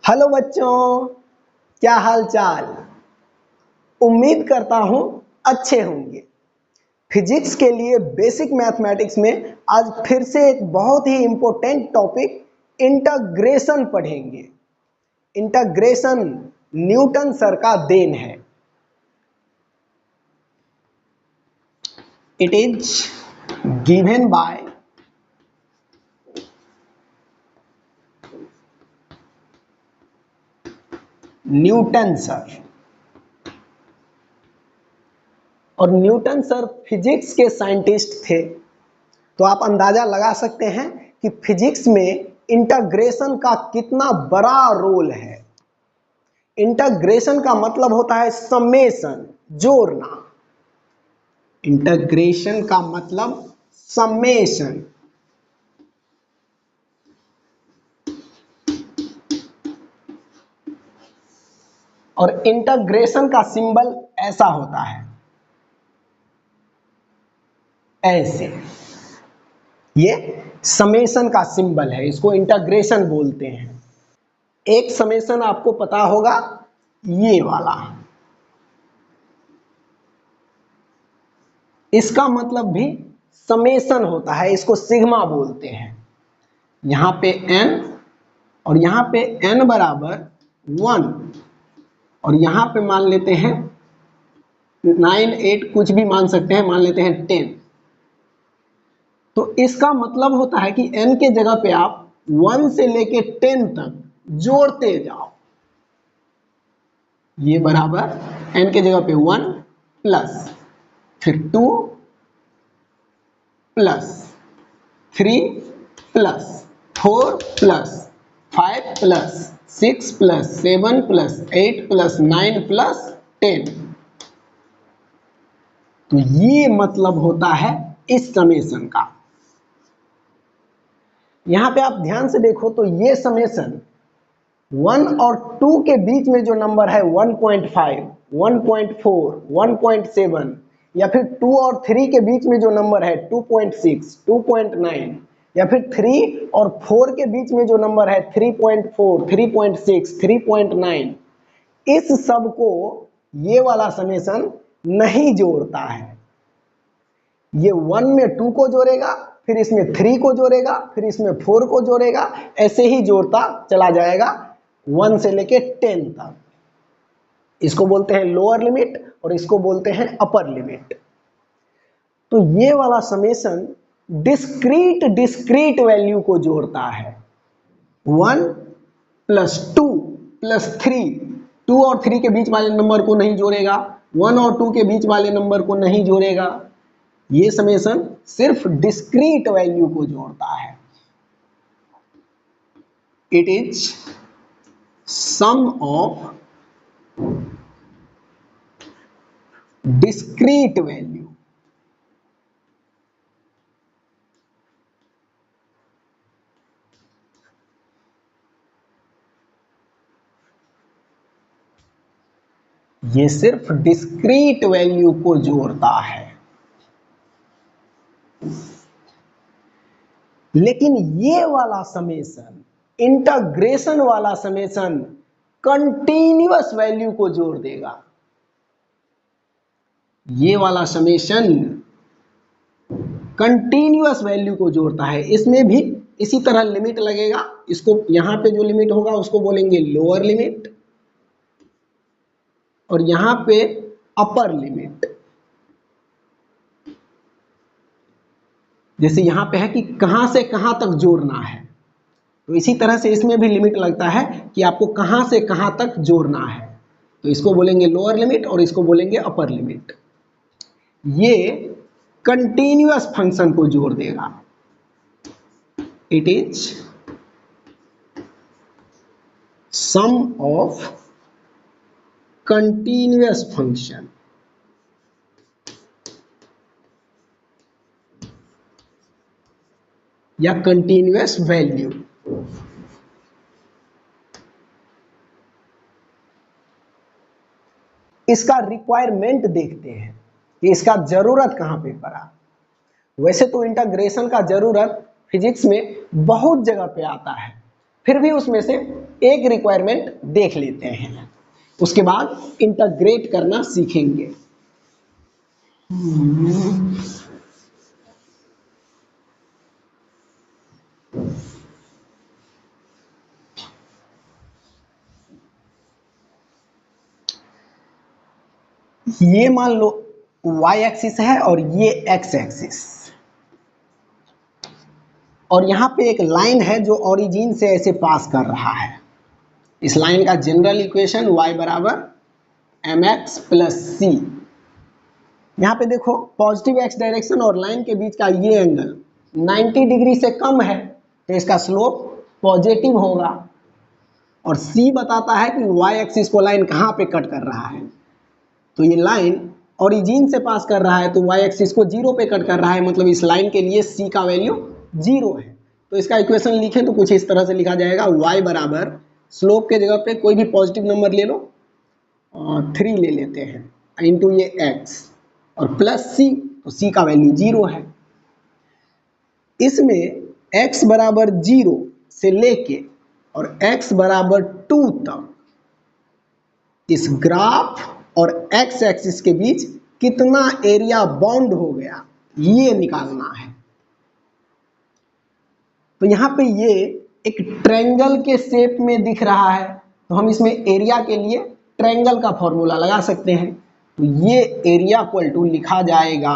Hello बच्चों, क्या हाल चाल। उम्मीद करता हूं अच्छे होंगे। फिजिक्स के लिए बेसिक मैथमेटिक्स में आज फिर से एक बहुत ही इंपॉर्टेंट टॉपिक इंटीग्रेशन पढ़ेंगे। इंटीग्रेशन न्यूटन सर का देन है। It is given by Newton sir. और न्यूटन सर फिजिक्स के साइंटिस्ट थे, तो आप अंदाजा लगा सकते हैं कि फिजिक्स में इंटीग्रेशन का कितना बड़ा रोल है। इंटीग्रेशन का मतलब होता है समेशन, जोड़ना। इंटीग्रेशन का मतलब समेशन। और इंटीग्रेशन का सिंबल ऐसा होता है, ऐसे। ये समेशन का सिंबल है, इसको इंटीग्रेशन बोलते हैं। एक समेशन आपको पता होगा, ये वाला। इसका मतलब भी समेशन होता है, इसको सिग्मा बोलते हैं। यहां पे n और यहां पे n बराबर 1 और यहां पे मान लेते हैं 9 8 कुछ भी मान सकते हैं, मान लेते हैं 10। तो इसका मतलब होता है कि n के जगह पे आप 1 से लेके 10 तक जोड़ते जाओ। ये बराबर n के जगह पे 1 प्लस फिर 2 plus 3 plus 4 plus 5 plus 6 plus 7 plus 8 plus 9 plus 10। तो ये मतलब होता है इस समेशन का। यहां पे आप ध्यान से देखो तो ये समेशन 1 और 2 के बीच में जो नंबर है 1.5, 1.4, 1.7 या फिर 2 और 3 के बीच में जो नंबर है 2.6, 2.9 या फिर 3 और 4 के बीच में जो नंबर है 3.4, 3.6, 3.9, इस सब को ये वाला समेशन नहीं जोड़ता है। ये 1 में 2 को जोड़ेगा, फिर इसमें 3 को जोड़ेगा, फिर इसमें 4 को जोड़ेगा, ऐसे ही जोड़ता चला जाएगा 1 से लेके 10 तक। इसको बोलते हैं लोअर लिमिट और इसको बोलते हैं अपर लिमिट। तो ये वाला समेशन डिस्क्रीट वैल्यू को जोड़ता है। 1 प्लस 2 प्लस 3, 2 और 3 के बीच वाले नंबर को नहीं जोड़ेगा, 1 और 2 के बीच वाले नंबर को नहीं जोड़ेगा। ये समेशन सिर्फ डिस्क्रीट वैल्यू को जोड़ता है। It is sum of discrete value. ये सिर्फ डिस्क्रीट वैल्यू को जोड़ता है। लेकिन ये वाला समेशन, इंटीग्रेशन वाला समेशन कंटीन्यूअस वैल्यू को जोड़ देगा। ये वाला समेशन कंटीन्यूअस वैल्यू को जोड़ता है। इसमें भी इसी तरह लिमिट लगेगा। इसको यहां पे जो लिमिट होगा उसको बोलेंगे लोअर लिमिट और यहां पे अपर लिमिट। जैसे यहां पे है कि कहां से कहां तक जोड़ना है, तो इसी तरह से इसमें भी लिमिट लगता है कि आपको कहां से कहां तक जोड़ना है। तो इसको बोलेंगे लोअर लिमिट और इसको बोलेंगे अपर लिमिट। ये कंटीन्यूअस फंक्शन को जोड़ देगा। It is sum of continuous function या कंटीन्यूअस वैल्यू। इसका रिक्वायरमेंट देखते हैं कि इसका जरूरत कहां पे पड़ा। वैसे तो इंटीग्रेशन का जरूरत फिजिक्स में बहुत जगह पे आता है, फिर भी उसमें से एक रिक्वायरमेंट देख लेते हैं, उसके बाद इंटीग्रेट करना सीखेंगे। ये मान लो y एक्सिस है और ये x एक्सिस, और यहां पे एक लाइन है जो ओरिजिन से ऐसे पास कर रहा है। इस लाइन का जनरल इक्वेशन y बराबर mx प्लस सी। यहाँ पे देखो पॉजिटिव x डायरेक्शन और लाइन के बीच का ये एंगल 90 डिग्री से कम है, तो इसका स्लोप पॉजिटिव होगा। और c बताता है कि y एक्सिस को लाइन कहाँ पे कट कर रहा है, तो ये लाइन ओरिजिन से पास कर रहा है, तो y एक्सिस को 0 पे कट कर रहा है, मतलब इस लाइन के लिए c का वैल्यू 0 है। तो इसका इक्वेशन लिखें तो कुछ इस तरह से लिखा जाएगा, y बराबर स्लोप के जगह पे कोई भी पॉजिटिव नंबर ले लो, 3 ले लेते हैं, इंटू ये x और प्लस c, तो c का वैल्यू 0 है। इसमें x बराबर 0 से लेके और x बराबर 2 तक इस ग्राफ और x एक्सिस के बीच कितना एरिया बाउंड हो गया, ये निकालना है। तो यहाँ पे ये एक ट्रायंगल के शेप में दिख रहा है, तो हम इसमें एरिया के लिए ट्रायंगल का फॉर्मूला लगा सकते हैं। तो ये एरिया इक्वल टू लिखा जाएगा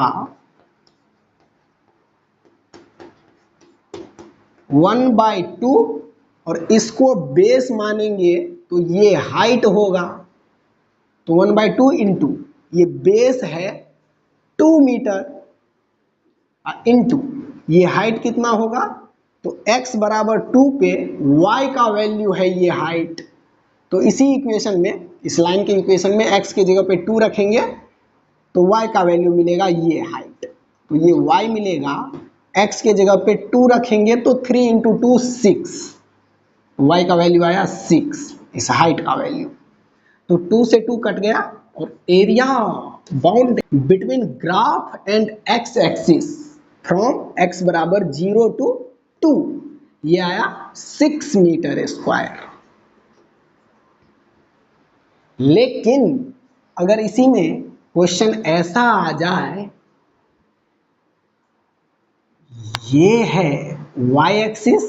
1/2, और इसको बेस मानेंगे तो ये हाइट होगा, तो 1/2 इंटू ये बेस है 2 मीटर इंटू ये हाइट कितना होगा, तो x बराबर 2 पे y का वैल्यू है ये हाइट। तो इसी इक्वेशन में, इस लाइन के इक्वेशन में x की जगह पे 2 रखेंगे तो y का वैल्यू मिलेगा ये हाइट, तो ये y मिलेगा। x के जगह पे 2 रखेंगे तो 3 इंटू 2 6, y का वैल्यू आया 6, इस हाइट का वैल्यू। तो 2 से 2 कट गया, और area bound between graph and x axis from x बराबर 0 to 2, ये आया 6 मीटर स्क्वायर। लेकिन अगर इसी में क्वेश्चन ऐसा आ जाए, ये है y एक्सिस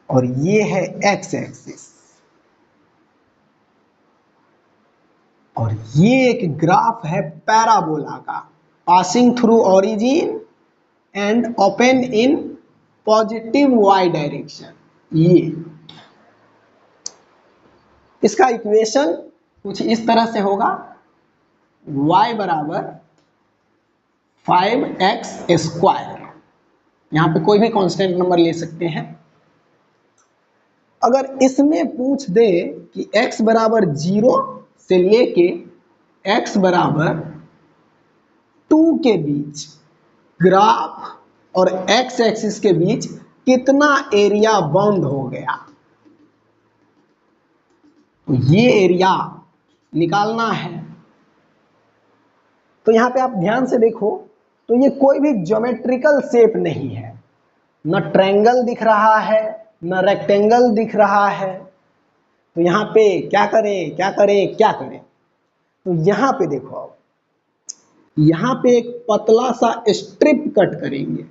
और ये है x एक्सिस, और ये एक ग्राफ है पैराबोला का, passing through origin and open in positive y direction. ये इसका इक्वेशन कुछ इस तरह से होगा, y बराबर 5x स्क्वायर, यहाँ पे कोई भी कांस्टेंट नंबर ले सकते हैं। अगर इसमें पूछ दे कि x बराबर 0 से लेके x बराबर 2 के बीच ग्राफ और x एक्सिस के बीच कितना एरिया बाउंड हो गया, तो ये एरिया निकालना है। तो यहां पे आप ध्यान से देखो, तो ये कोई भी ज्योमेट्रिकल शेप नहीं है, न ट्रायंगल दिख रहा है न रेक्टेंगल दिख रहा है। तो यहाँ पे क्या करें क्या करें क्या करें, तो यहाँ पे देखो, अब यहाँ पे एक पतला सा स्ट्रिप कट करेंगे।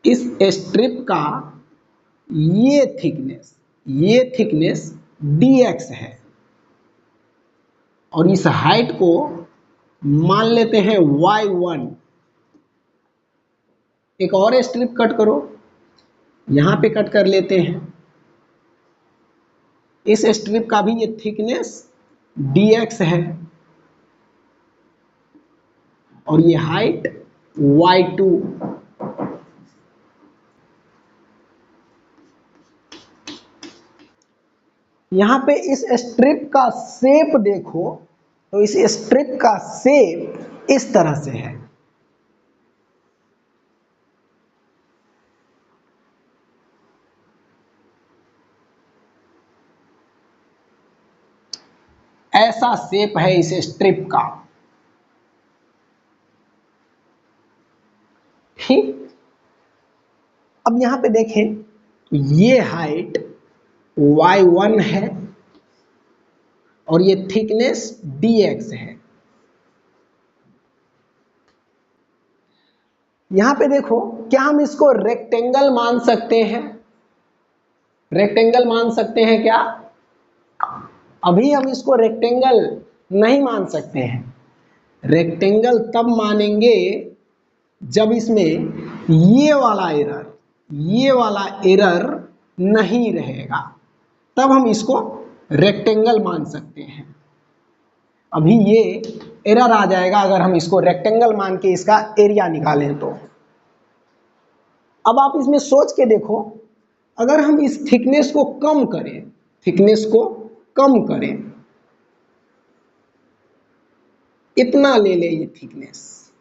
इस स्ट्रिप का ये थिकनेस dx है, और इस हाइट को मान लेते हैं y1। एक और स्ट्रिप कट करो, यहां पे कट कर लेते हैं। इस स्ट्रिप का भी ये थिकनेस dx है, और ये हाइट y2। यहां पे इस स्ट्रिप का शेप देखो, तो इस स्ट्रिप का शेप इस तरह से है। ऐसा शेप है इस स्ट्रिप का, ठीक। अब यहां पे देखें तो ये हाइट y1 है और ये थिकनेस dx है। यहां पे देखो, क्या हम इसको रेक्टेंगल मान सकते हैं? रेक्टेंगल मान सकते हैं क्या? अभी हम इसको रेक्टेंगल नहीं मान सकते हैं। रेक्टेंगल तब मानेंगे जब इसमें ये वाला एरर नहीं रहेगा, तब हम इसको रेक्टेंगल मान सकते हैं। अभी ये एरर आ जाएगा अगर हम इसको रेक्टेंगल मान के इसका एरिया निकालें तो। अब आप इसमें सोच के देखो, अगर हम इस थिकनेस को कम करें, थिकनेस को कम करें, इतना ले ले ये थिकनेस,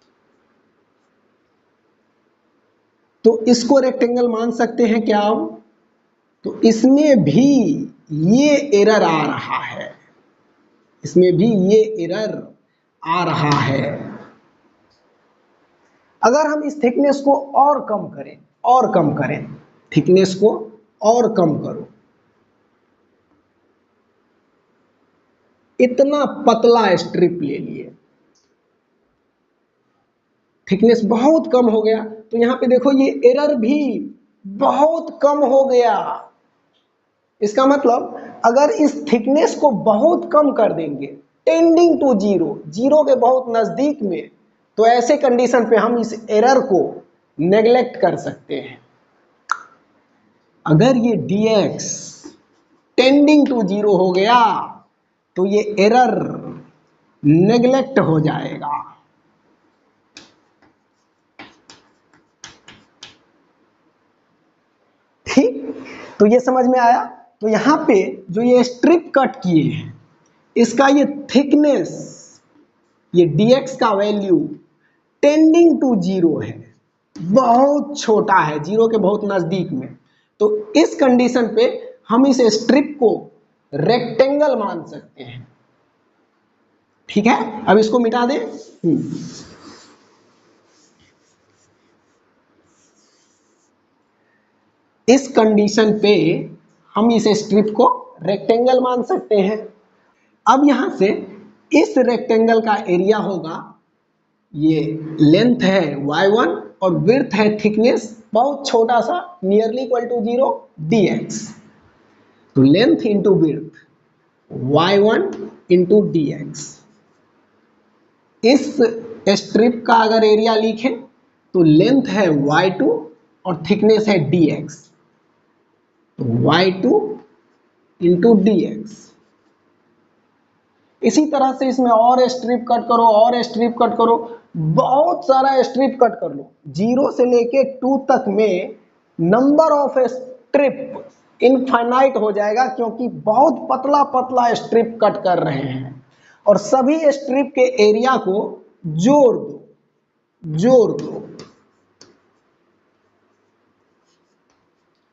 तो इसको रेक्टेंगल मान सकते हैं क्या हम? तो इसमें भी ये एरर आ रहा है, इसमें भी ये एरर आ रहा है। अगर हम इस थिकनेस को और कम करें, और कम करें, थिकनेस को और कम करो, इतना पतला स्ट्रिप ले लिए, थिकनेस बहुत कम हो गया, तो यहां पे देखो ये एरर भी बहुत कम हो गया। इसका मतलब अगर इस थिकनेस को बहुत कम कर देंगे, टेंडिंग टू जीरो, जीरो के बहुत नजदीक में, तो ऐसे कंडीशन पे हम इस एरर को नेग्लेक्ट कर सकते हैं। अगर ये dx टेंडिंग टू जीरो हो गया तो ये एरर नेग्लेक्ट हो जाएगा। ठीक, तो ये समझ में आया। तो यहां पे जो ये स्ट्रिप कट किए हैं, इसका ये थिकनेस, ये dx का वैल्यू टेंडिंग टू जीरो है, बहुत छोटा है, जीरो के बहुत नजदीक में। तो इस कंडीशन पे हम इस स्ट्रिप को रेक्टेंगल मान सकते हैं। ठीक है, अब इसको मिटा दें। इस कंडीशन पे हम इस स्ट्रिप को रेक्टेंगल मान सकते हैं। अब यहां से इस रेक्टेंगल का एरिया होगा, ये लेंथ है y1 और विड्थ है थिकनेस बहुत छोटा सा, nearly equal to zero, dx। तो length into width y1 into dx। इस स्ट्रिप का अगर एरिया लिखें तो लेंथ है y2 और थिकनेस है dx, तो y2 इंटू dx। इसी तरह से इसमें और स्ट्रिप कट करो, और स्ट्रिप कट करो, बहुत सारा स्ट्रिप कट कर लो, 0 से लेके 2 तक में नंबर ऑफ स्ट्रिप इनफाइनाइट हो जाएगा, क्योंकि बहुत पतला पतला स्ट्रिप कट कर रहे हैं। और सभी स्ट्रिप के एरिया को जोड़ दो, जोड़ दो,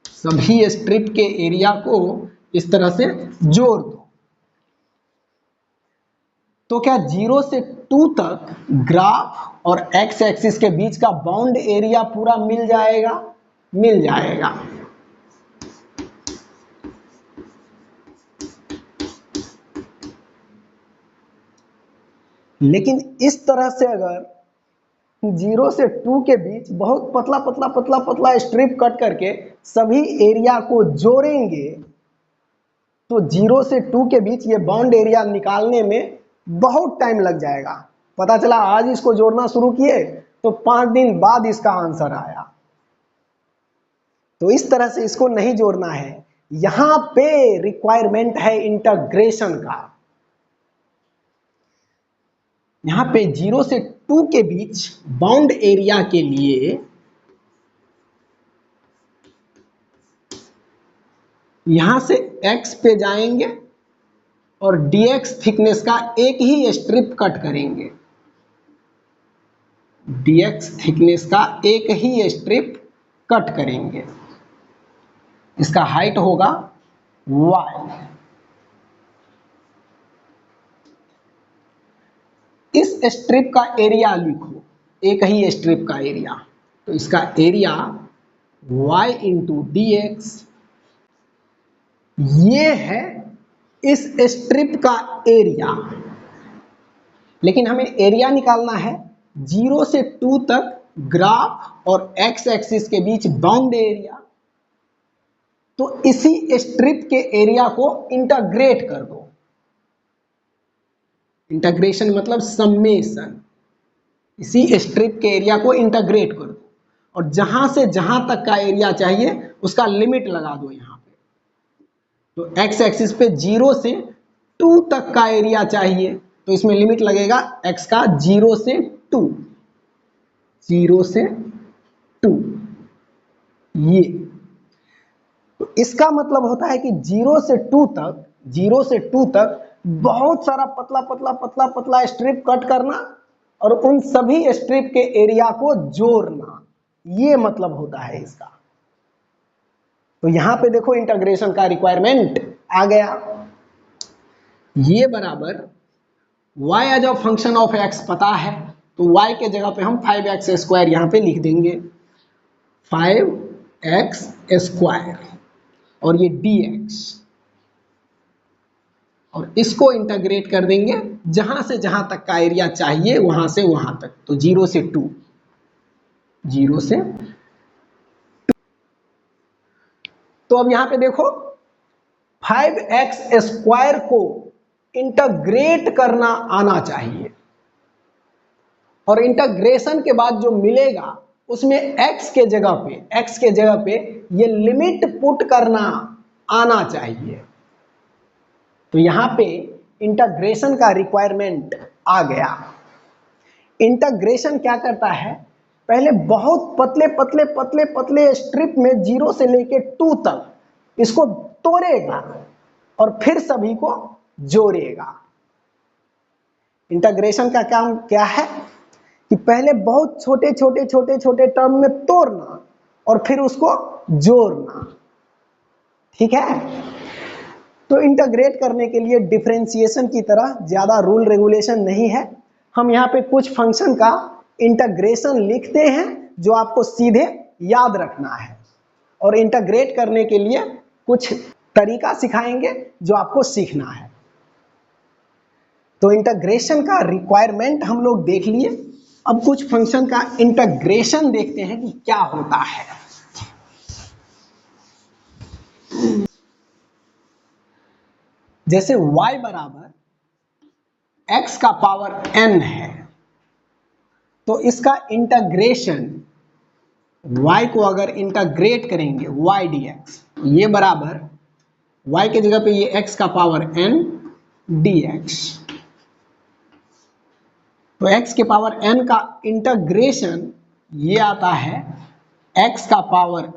सभी स्ट्रिप के एरिया को इस तरह से जोड़ दो। तो क्या 0 से 2 तक ग्राफ और एक्स एक्सिस के बीच का बाउंड एरिया पूरा मिल जाएगा? मिल जाएगा। लेकिन इस तरह से अगर 0 से 2 के बीच बहुत पतला पतला पतला पतला स्ट्रिप कट करके सभी एरिया को जोड़ेंगे, तो 0 से 2 के बीच ये बाउंड एरिया निकालने में बहुत टाइम लग जाएगा। पता चला आज इसको जोड़ना शुरू किए तो 5 दिन बाद इसका आंसर आया। तो इस तरह से इसको नहीं जोड़ना है। यहां पे रिक्वायरमेंट है इंटीग्रेशन का। यहां पे 0 से 2 के बीच बाउंड एरिया के लिए यहां से x पे जाएंगे और dx थिकनेस का एक ही स्ट्रिप कट करेंगे, dx थिकनेस का एक ही स्ट्रिप कट करेंगे। इसका हाइट होगा y। इस स्ट्रिप का एरिया लिखो, एक ही स्ट्रिप का एरिया, तो इसका area y into D x. ये है इस स्ट्रिप का एरिया, लेकिन हमें एरिया निकालना है 0 से 2 तक ग्राफ और एक्स एक्सिस के बीच बाउंड एरिया। तो इसी स्ट्रिप के एरिया को इंटीग्रेट कर दो। इंटीग्रेशन मतलब सम्मेशन। इसी स्ट्रिप के एरिया को इंटीग्रेट कर दो और जहां से जहां तक का एरिया चाहिए उसका लिमिट लगा दो यहां पे। तो एक्स एक्सिस पे 0 से 2 तक का एरिया चाहिए, तो इसमें लिमिट लगेगा x का 0 से 2, 0 से 2। ये तो इसका मतलब होता है कि 0 से 2 तक, 0 से 2 तक बहुत सारा पतला पतला पतला पतला स्ट्रिप कट करना और उन सभी स्ट्रिप के एरिया को जोड़ना, ये मतलब होता है इसका। तो यहां पे देखो इंटीग्रेशन का रिक्वायरमेंट आ गया। ये बराबर y as a function of x पता है, तो y के जगह पे हम 5x स्क्वायर यहां पे लिख देंगे, 5x स्क्वायर, और ये dx, और इसको इंटीग्रेट कर देंगे जहां से जहां तक का एरिया चाहिए वहां से वहां तक। तो 0 से 2, 0 से 2। तो अब यहां पे देखो 5x स्क्वायर को इंटीग्रेट करना आना चाहिए, और इंटीग्रेशन के बाद जो मिलेगा उसमें x के जगह पे ये लिमिट पुट करना आना चाहिए। तो यहां पे इंटीग्रेशन का रिक्वायरमेंट आ गया। इंटीग्रेशन क्या करता है, पहले बहुत पतले पतले पतले पतले स्ट्रिप में 0 से लेके 2 तक इसको तोड़ेगा और फिर सभी को जोड़ेगा। इंटीग्रेशन का काम क्या है कि पहले बहुत छोटे छोटे छोटे छोटे टर्म में तोड़ना और फिर उसको जोड़ना। ठीक है, तो इंटीग्रेट करने के लिए डिफरेंशिएशन की तरह ज्यादा रूल रेगुलेशन नहीं है। हम यहाँ पे कुछ फंक्शन का इंटीग्रेशन लिखते हैं जो आपको सीधे याद रखना है, और इंटीग्रेट करने के लिए कुछ तरीका सिखाएंगे जो आपको सीखना है। तो इंटीग्रेशन का रिक्वायरमेंट हम लोग देख लिए। अब कुछ फंक्शन का इंटीग्रेशन देखते हैं कि क्या होता है। जैसे y बराबर x का पावर n है, तो इसका इंटीग्रेशन y को अगर इंटीग्रेट करेंगे y dx, ये बराबर y के जगह पे ये x का पावर n dx। तो x के पावर n का इंटीग्रेशन ये आता है x का पावर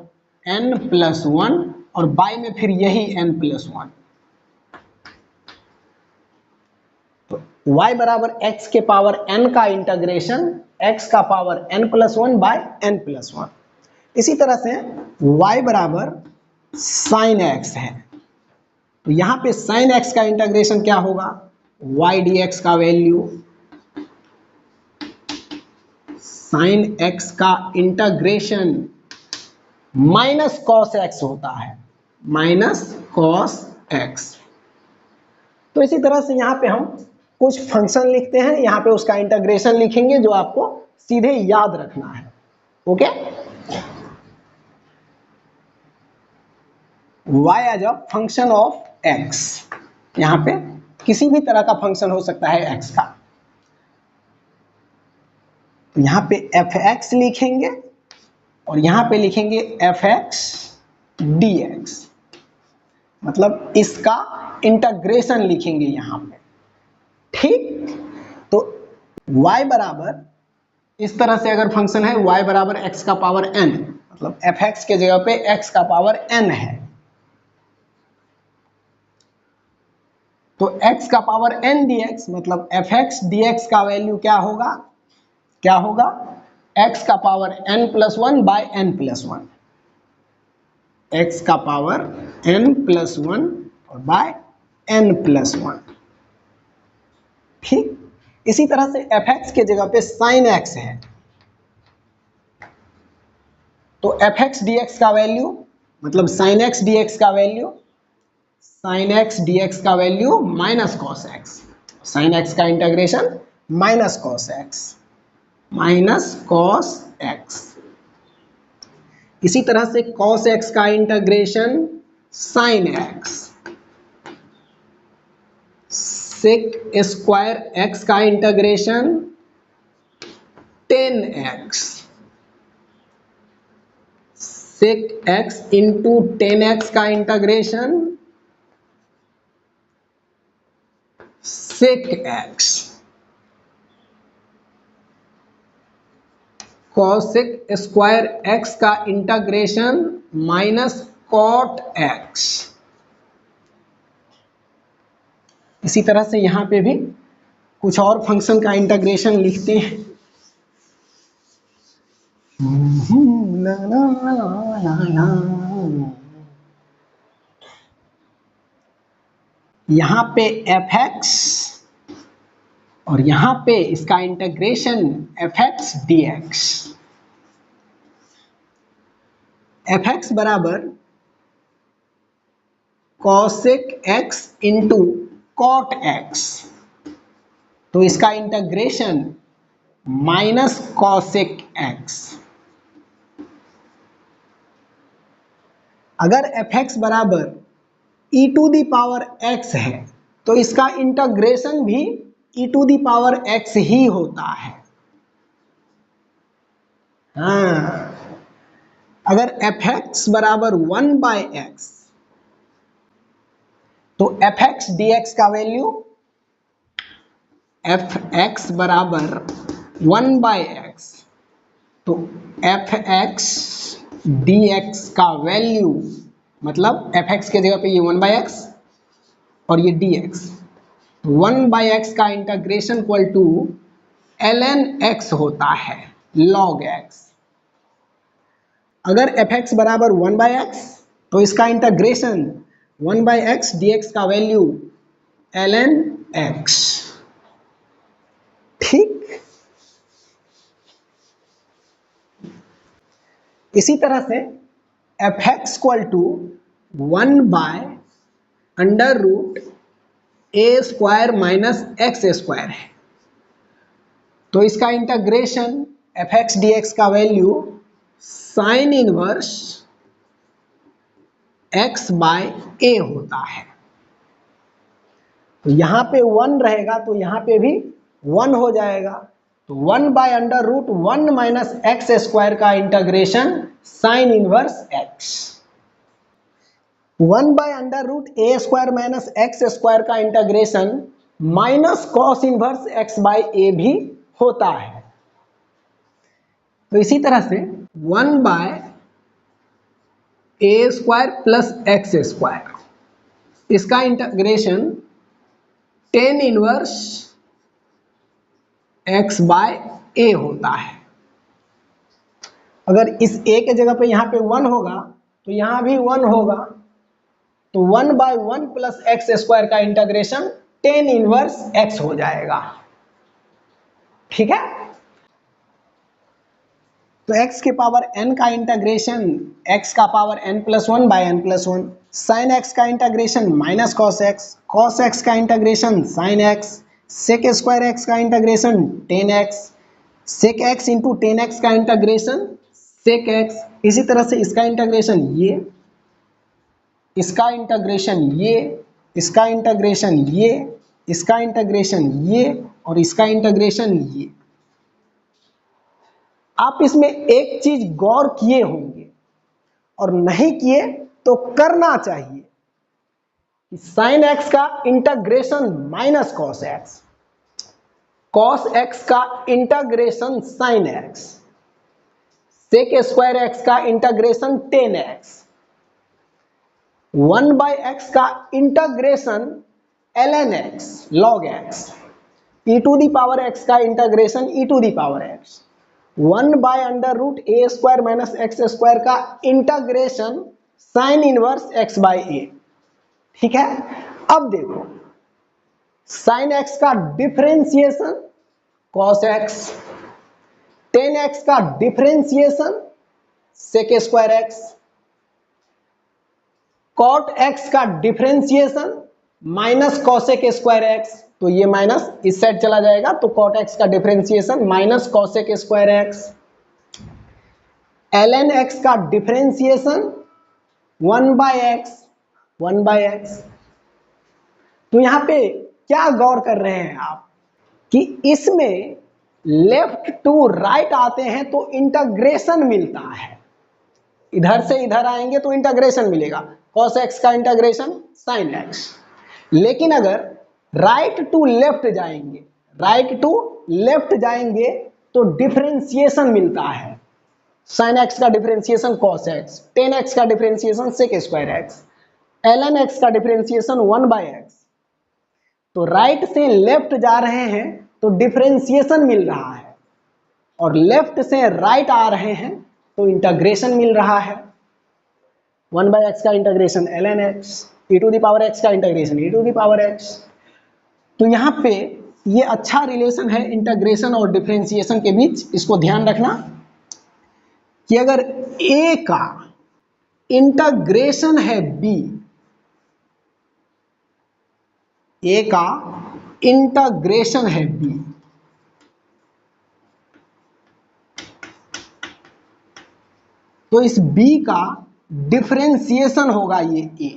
n प्लस 1 और y में फिर यही n प्लस 1। तो y बराबर x के पावर n का इंटीग्रेशन x का power n plus 1 by n plus 1। इसी तरह से y बराबर साइन x है, तो यहां पे साइन x का इंटीग्रेशन क्या होगा, y dx का वैल्यू साइन x का इंटीग्रेशन माइनस कॉस x होता है, माइनस कॉस x। तो इसी तरह से यहाँ पे हम कुछ फंक्शन लिखते हैं, यहाँ पे उसका इंटीग्रेशन लिखेंगे जो आपको सीधे याद रखना है। Okay, y as a function of x, यहाँ पे किसी भी तरह का फंक्शन हो सकता है x का। तो यहाँ पे fx लिखेंगे और यहाँ पे लिखेंगे fx dx, मतलब इसका इंटीग्रेशन लिखेंगे यहाँ पे। ठीक, तो y बराबर इस तरह से अगर फंक्शन है y बराबर x का पावर n, मतलब fx के जगह पे x का पावर n है, तो x का पावर n dx मतलब fx dx का वैल्यू क्या होगा, क्या होगा x का power n plus 1 by n plus 1, x का पावर n प्लस 1 और बाय n प्लस 1। ठीक, इसी तरह से fx के जगह पे sin x है, तो एफ एक्स डी एक्स का वैल्यू मतलब साइन एक्स डी एक्स का value, sine X D X का value minus cos X, sine x का integration minus cos X, minus cos X. इसी तरह से कॉस एक्स का integration sine X, sec square X का integration tan X, sec X into tan X का integration sec X, cosec square X का integration minus cot X. इसी तरह से यहां पे भी कुछ और फंक्शन का इंटीग्रेशन लिखते हैं। ला ला ला ला। यहां पे एफ एक्स और यहां पे इसका integration F X D X. F X बराबर cosec X into cot X, तो इसका इंटीग्रेशन माइनस कॉसेक एक्स। अगर एफ एक्स बराबर E to the power X है तो इसका इंटीग्रेशन भी E to the power X ही होता है। हाँ, अगर एफ एक्स बराबर 1 बाय एक्स तो एफ एक्स डी एक्स का वैल्यू, एफ एक्स बराबर 1 बाय एक्स तो एफ एक्स डी एक्स का वैल्यू मतलब एफ एक्स के जगह पे ये 1 बाय एक्स और ये डी एक्स, 1 बाय एक्स का integration equal to ln x होता है log x। अगर एफ एक्स बराबर 1 बाय एक्स तो इसका integration 1 by X D X का वैल्यू ln x। ठीक, इसी तरह से F X equal to 1 by under root A square minus X square है, तो इसका integration F X D X का value sine inverse X by A होता है। तो यहां पे 1 रहेगा तो यहां पे भी 1 हो जाएगा, तो 1 by under root 1 minus X square का integration sine inverse X. 1 by under root A square minus X square का integration minus cos inverse X by A भी होता है। तो इसी तरह से 1 by A square plus X square, इसका integration tan inverse X by A होता है। अगर इस ए के जगह पे यहाँ पे 1 होगा तो यहाँ भी 1 होगा, तो 1 बाय 1 प्लस एक्स स्क्वायर का इंटीग्रेशन टेन इनवर्स एक्स हो जाएगा। ठीक है, तो x के पावर n का इंटीग्रेशन x का power n plus 1 by n plus 1, sine x का integration minus cos x, cos x का integration sine x, sec square x का integration tan x, sec x into tan x का integration sec x। इसी तरह से इसका integration ये, इसका इंटीग्रेशन ये, इसका इंटीग्रेशन ये, इसका इंटीग्रेशन ये और इसका इंटीग्रेशन ये। आप इसमें एक चीज गौर किए होंगे और नहीं किए तो करना चाहिए कि साइन एक्स का integration minus cos X, cos X का integration sine X, sec square X का integration tan X, 1 by X का integration ln x log x, e to the power x का integration e to the power x, 1 by under root A square minus X square का integration sine inverse X by A. ठीक है, अब देखो साइन x का differentiation cos x, tan X का differentiation sec square X, cot X का differentiation minus cosec square X, तो ये माइनस इस साइड चला जाएगा, तो कॉट एक्स का differentiation minus cosec square X, ln x का डिफरेंशिएशन 1/x, 1/x। तो यहां पे क्या गौर कर रहे हैं आप कि इसमें लेफ्ट टू राइट आते हैं तो इंटीग्रेशन मिलता है, इधर से इधर आएंगे तो इंटीग्रेशन मिलेगा, cos x का इंटीग्रेशन sin x। लेकिन अगर राइट टू लेफ्ट जाएंगे, राइट टू लेफ्ट जाएंगे तो डिफरेंशिएशन मिलता है, sin x का differentiation cos x, tan x का differentiation sec square x, ln x का डिफरेंशिएशन 1/x। तो राइट से लेफ्ट जा रहे हैं तो डिफरेंशिएशन मिल रहा है, और लेफ्ट से राइट आ रहे हैं तो इंटीग्रेशन मिल रहा है। 1/x का integration ln x, e to the power x का integration e to the power x। तो यहाँ पे ये अच्छा रिलेशन है इंटीग्रेशन और डिफरेंशिएशन के बीच, इसको ध्यान रखना कि अगर a का इंटीग्रेशन है b, a का इंटीग्रेशन है b, तो इस b का डिफरेंशिएशन होगा ये a।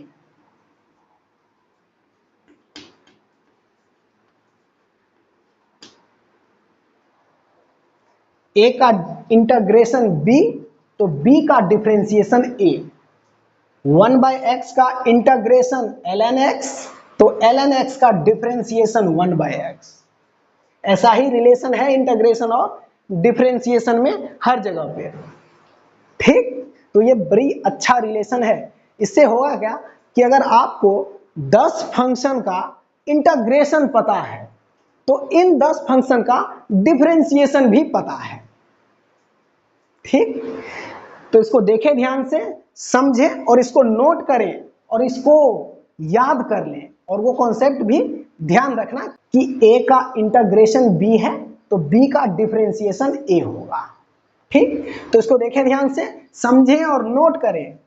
a का इंटीग्रेशन b, तो b का डिफरेंशिएशन a। 1/x का इंटीग्रेशन ln x, तो ln x का डिफरेंशिएशन 1/x। ऐसा ही रिलेशन है इंटीग्रेशन और डिफरेंशिएशन में हर जगह पे, ठीक। तो ये बड़ी अच्छा रिलेशन है। इससे होगा क्या कि अगर आपको 10 फंक्शन का इंटीग्रेशन पता है तो इन 10 फंक्शन का डिफरेंशिएशन भी पता है, ठीक। तो इसको देखें ध्यान से, समझें और इसको नोट करें और इसको याद कर लें, और वो कॉन्सेप्ट भी ध्यान रखना कि a का इंटीग्रेशन b है तो b का डिफरेंशिएशन a होगा, ठीक। तो इसको देखें ध्यान से, समझें और नोट करें।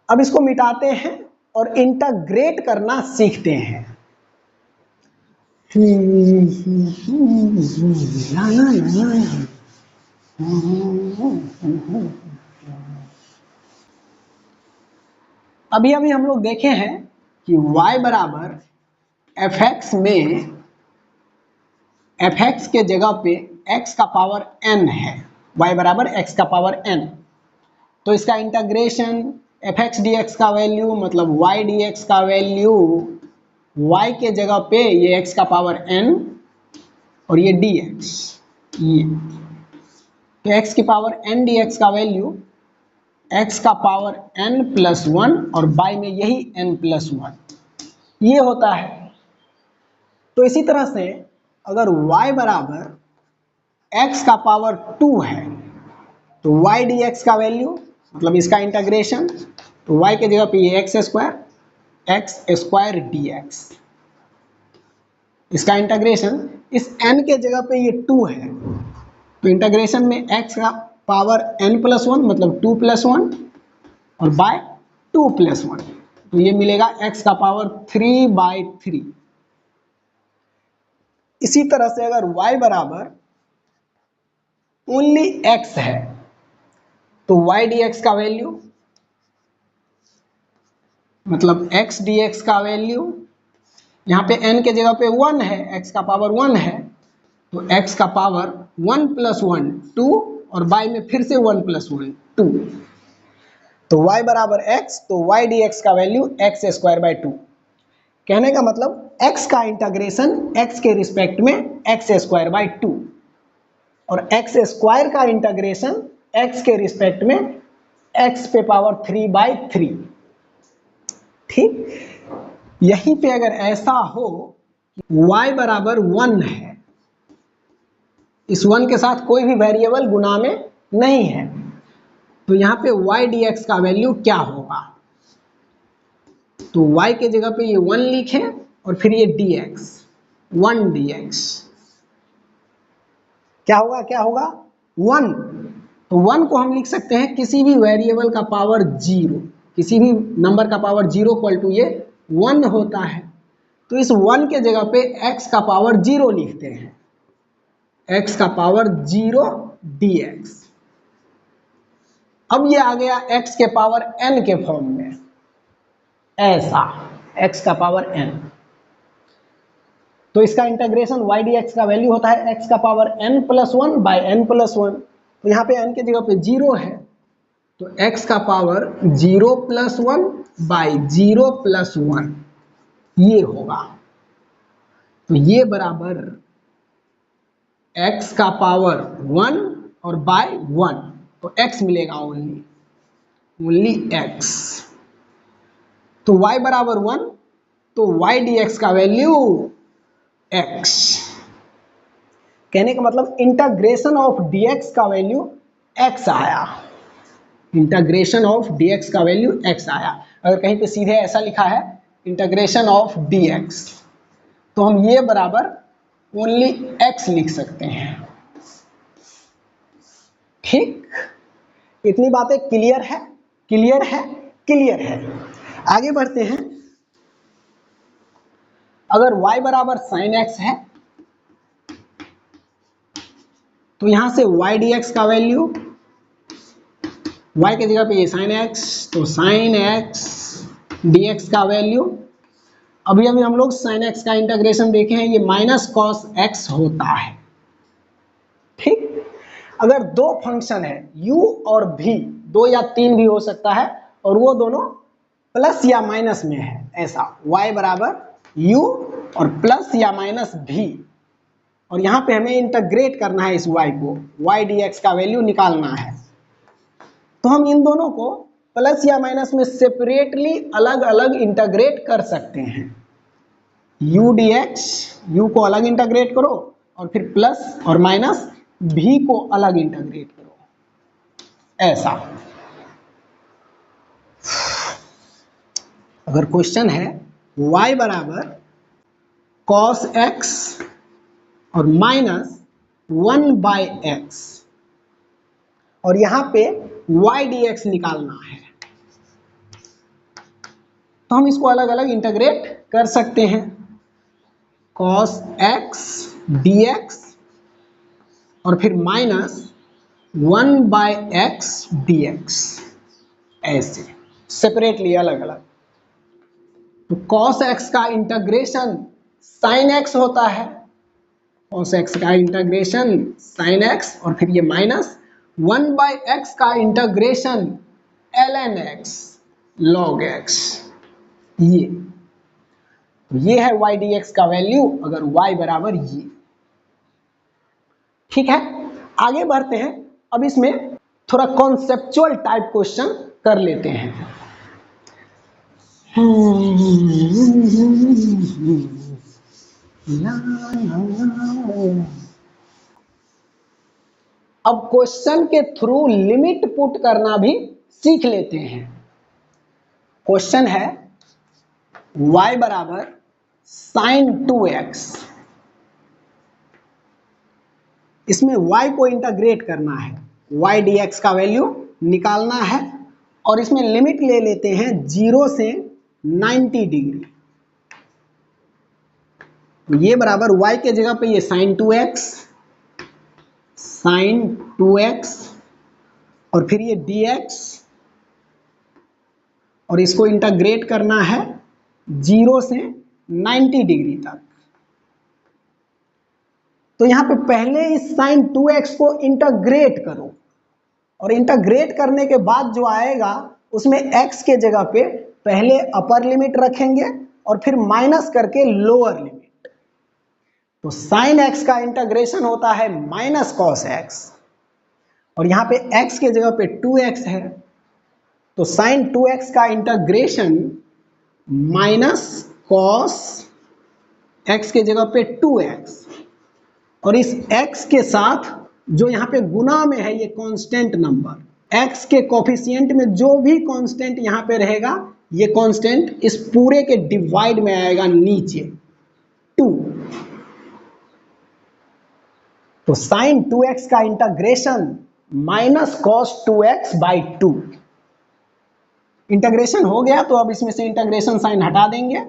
अब इसको मिटाते हैं और इंटीग्रेट करना सीखते हैं। अभी हम लोग देखे हैं कि y बराबर fx में fx के जगह पे x का पावर n है, y बराबर x का पावर n। तो इसका इंटीग्रेशन fx dx का वैल्यू मतलब y dx का वैल्यू y के जगह पे ये x का पावर n और ये dx, ये तो x की पावर n dx का वैल्यू x का पावर n+1 और y में यही n+1 ये होता है। तो इसी तरह से अगर y बराबर x का पावर 2 है तो y dx का वैल्यू मतलब इसका इंटीग्रेशन, तो y के जगह पे ये x स्क्वायर dx, इसका इंटीग्रेशन इस n के जगह पे ये 2 है तो इंटीग्रेशन में x का पावर n+1 मतलब 2+1 और बाय 2+1, तो ये मिलेगा x का पावर 3/3। इसी तरह से अगर y बराबर ओनली x है तो y dx का वैल्यू मतलब x dx का वैल्यू, यहाँ पे n के जगह पे 1 है, x का पावर 1 है तो x का पावर 1+1 2 और y में फिर से 1+1 2, तो y बराबर x, तो y dx का वैल्यू x²/2। कहने का मतलब x का इंटीग्रेशन x के रिस्पेक्ट में x²/2 और x² का इंटीग्रेशन x के रिस्पेक्ट में x पे पावर 3/3, ठीक। यहीं पे अगर ऐसा हो कि y बराबर 1 है, इस 1 के साथ कोई भी वेरिएबल गुणा में नहीं है, तो यहाँ पे y dx का वैल्यू क्या होगा, तो y के जगह पे ये 1 लिखें और फिर ये dx 1 dx क्या होगा 1, तो 1 को हम लिख सकते हैं किसी भी वेरिएबल का पावर 0, किसी भी नंबर का पावर 0 इक्वल टू ये 1 होता है। तो इस 1 के जगह पे x का पावर 0 लिखते हैं, x का पावर 0 dx। अब ये आ गया x के पावर n के फॉर्म में, ऐसा x का पावर n। तो इसका इंटीग्रेशन y dx का वैल्यू होता है x का power n plus 1 by n plus 1। तो यहाँ पे n के जगह पे 0 है, तो x का पावर 0 प्लस 1 बाय 0 प्लस 1 ये होगा। तो ये बराबर x का पावर 1 और बाय 1, तो x मिलेगा ओनली x। तो y बराबर 1, तो y dx का वैल्यू x। कहने का मतलब इंटीग्रेशन ऑफ dx का वैल्यू x आया, इंटीग्रेशन ऑफ dx का वैल्यू x आया। अगर कहीं पे सीधे ऐसा लिखा है इंटीग्रेशन ऑफ dx, तो हम ये बराबर ओनली x लिख सकते हैं। ठीक, इतनी बातें क्लियर है, क्लियर है, क्लियर है। आगे बढ़ते हैं। अगर y बराबर साइन x है, तो यहां से y dx का वैल्यू, y के जगह पे ये साइन x, तो साइन x dx का वैल्यू, अभी हम लोग साइन x का इंटीग्रेशन देखे हैं, ये माइनस कॉस x होता है। ठीक, अगर दो फंक्शन है u और v, 2 या 3 भी हो सकता है, और वो दोनों प्लस या माइनस में है, ऐसा y बराबर u और प्लस या माइनस v, और यहाँ पे हमें इंटीग्रेट करना है इस y को, y dx का वैल्यू निकालना है। तो हम इन दोनों को प्लस या माइनस में सेपरेटली अलग अलग इंटीग्रेट कर सकते हैं। u dx, u को अलग इंटीग्रेट करो, और फिर प्लस और माइनस v को अलग इंटीग्रेट करो, ऐसा। अगर क्वेश्चन है y बराबर cos x और माइनस 1 बाय x, और यहां पे y dx निकालना है, तो हम इसको अलग अलग इंटीग्रेट कर सकते हैं। cos x dx और फिर माइनस 1 बाय x dx, ऐसे सेपरेटली अलग अलग। तो cos x का इंटीग्रेशन sin x होता है, cos x का इंटीग्रेशन sin x, और फिर ये माइनस 1 बाय x का integration ln x log x, ये है y dx का वैल्यू अगर y बराबर ये। ठीक है, आगे बढ़ते हैं। अब इसमें थोड़ा कॉन्सेप्चुअल टाइप क्वेश्चन कर लेते हैं। अब क्वेश्चन के थ्रू लिमिट पुट करना भी सीख लेते हैं। क्वेश्चन है y बराबर साइन 2x, इसमें y को इंटीग्रेट करना है, y dx का वैल्यू निकालना है, और इसमें लिमिट ले लेते हैं 0 से 90 डिग्री। तो ये बराबर y के जगह पे ये साइन 2x और फिर ये dx, और इसको इंटीग्रेट करना है 0 से 90 डिग्री तक। तो यहां पे पहले इस साइन 2x को इंटीग्रेट करो, और इंटीग्रेट करने के बाद जो आएगा उसमें x के जगह पे पहले अपर लिमिट रखेंगे और फिर माइनस करके लोअर लिमिट। तो साइन x का इंटीग्रेशन होता है माइनस कॉस x, और यहां पे x के जगह पे 2x है, तो साइन 2x का इंटीग्रेशन माइनस कॉस x के जगह पे 2x, और इस x के साथ जो यहाँ पे गुना में है ये कांस्टेंट नंबर, x के कोफिशिएंट में जो भी कांस्टेंट यहाँ पे रहेगा ये कांस्टेंट इस पूरे के डिवाइड में आएगा नीचे 2। तो साइन 2x का integration minus cos 2x by 2। Integration हो गया तो अब इसमें से इंटीग्रेशन साइन हटा देंगे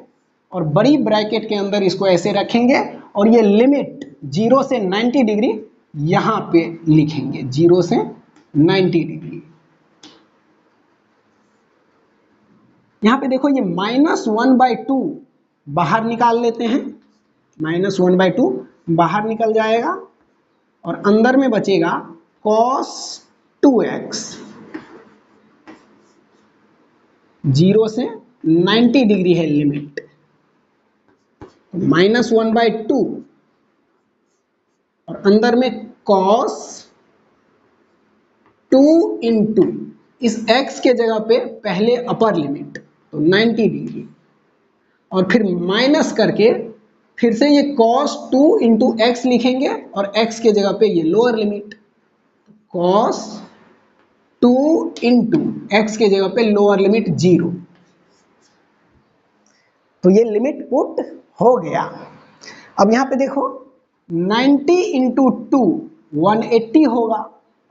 और बड़ी ब्रैकेट के अंदर इसको ऐसे रखेंगे और ये लिमिट 0 से 90 डिग्री यहां पे लिखेंगे, 0 से 90 डिग्री। यहां पे देखो ये -1/2 बाहर निकाल लेते हैं, -1/2 बाहर निकल जाएगा और अंदर में बचेगा cos 2x, 0 से 90 डिग्री है लिमिट, -1/2 और अंदर में cos 2 इंटू इस x के जगह पे पहले अपर लिमिट तो 90 डिग्री और फिर माइनस करके फिर से ये cos 2 इंटू एक्स लिखेंगे और x के जगह पे ये lower limit cos 2 into x के जगह पे लोअर लिमिट 0। तो ये लिमिट पुट हो गया। अब यहां पे देखो 90 इंटू 2 180 होगा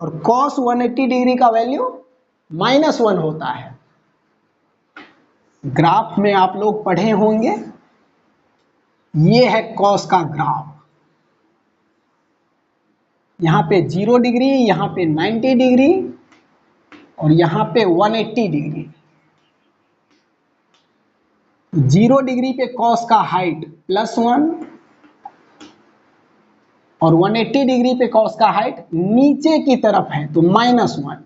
और cos 180 डिग्री का वैल्यू -1 होता है। ग्राफ में आप लोग पढ़े होंगे, ये है cos का ग्राफ, यहां पे 0 डिग्री, यहां पे 90 डिग्री और यहां पे 180 डिग्री। 0 डिग्री पे cos का हाइट +1 और 180 डिग्री पे cos का हाइट नीचे की तरफ है तो -1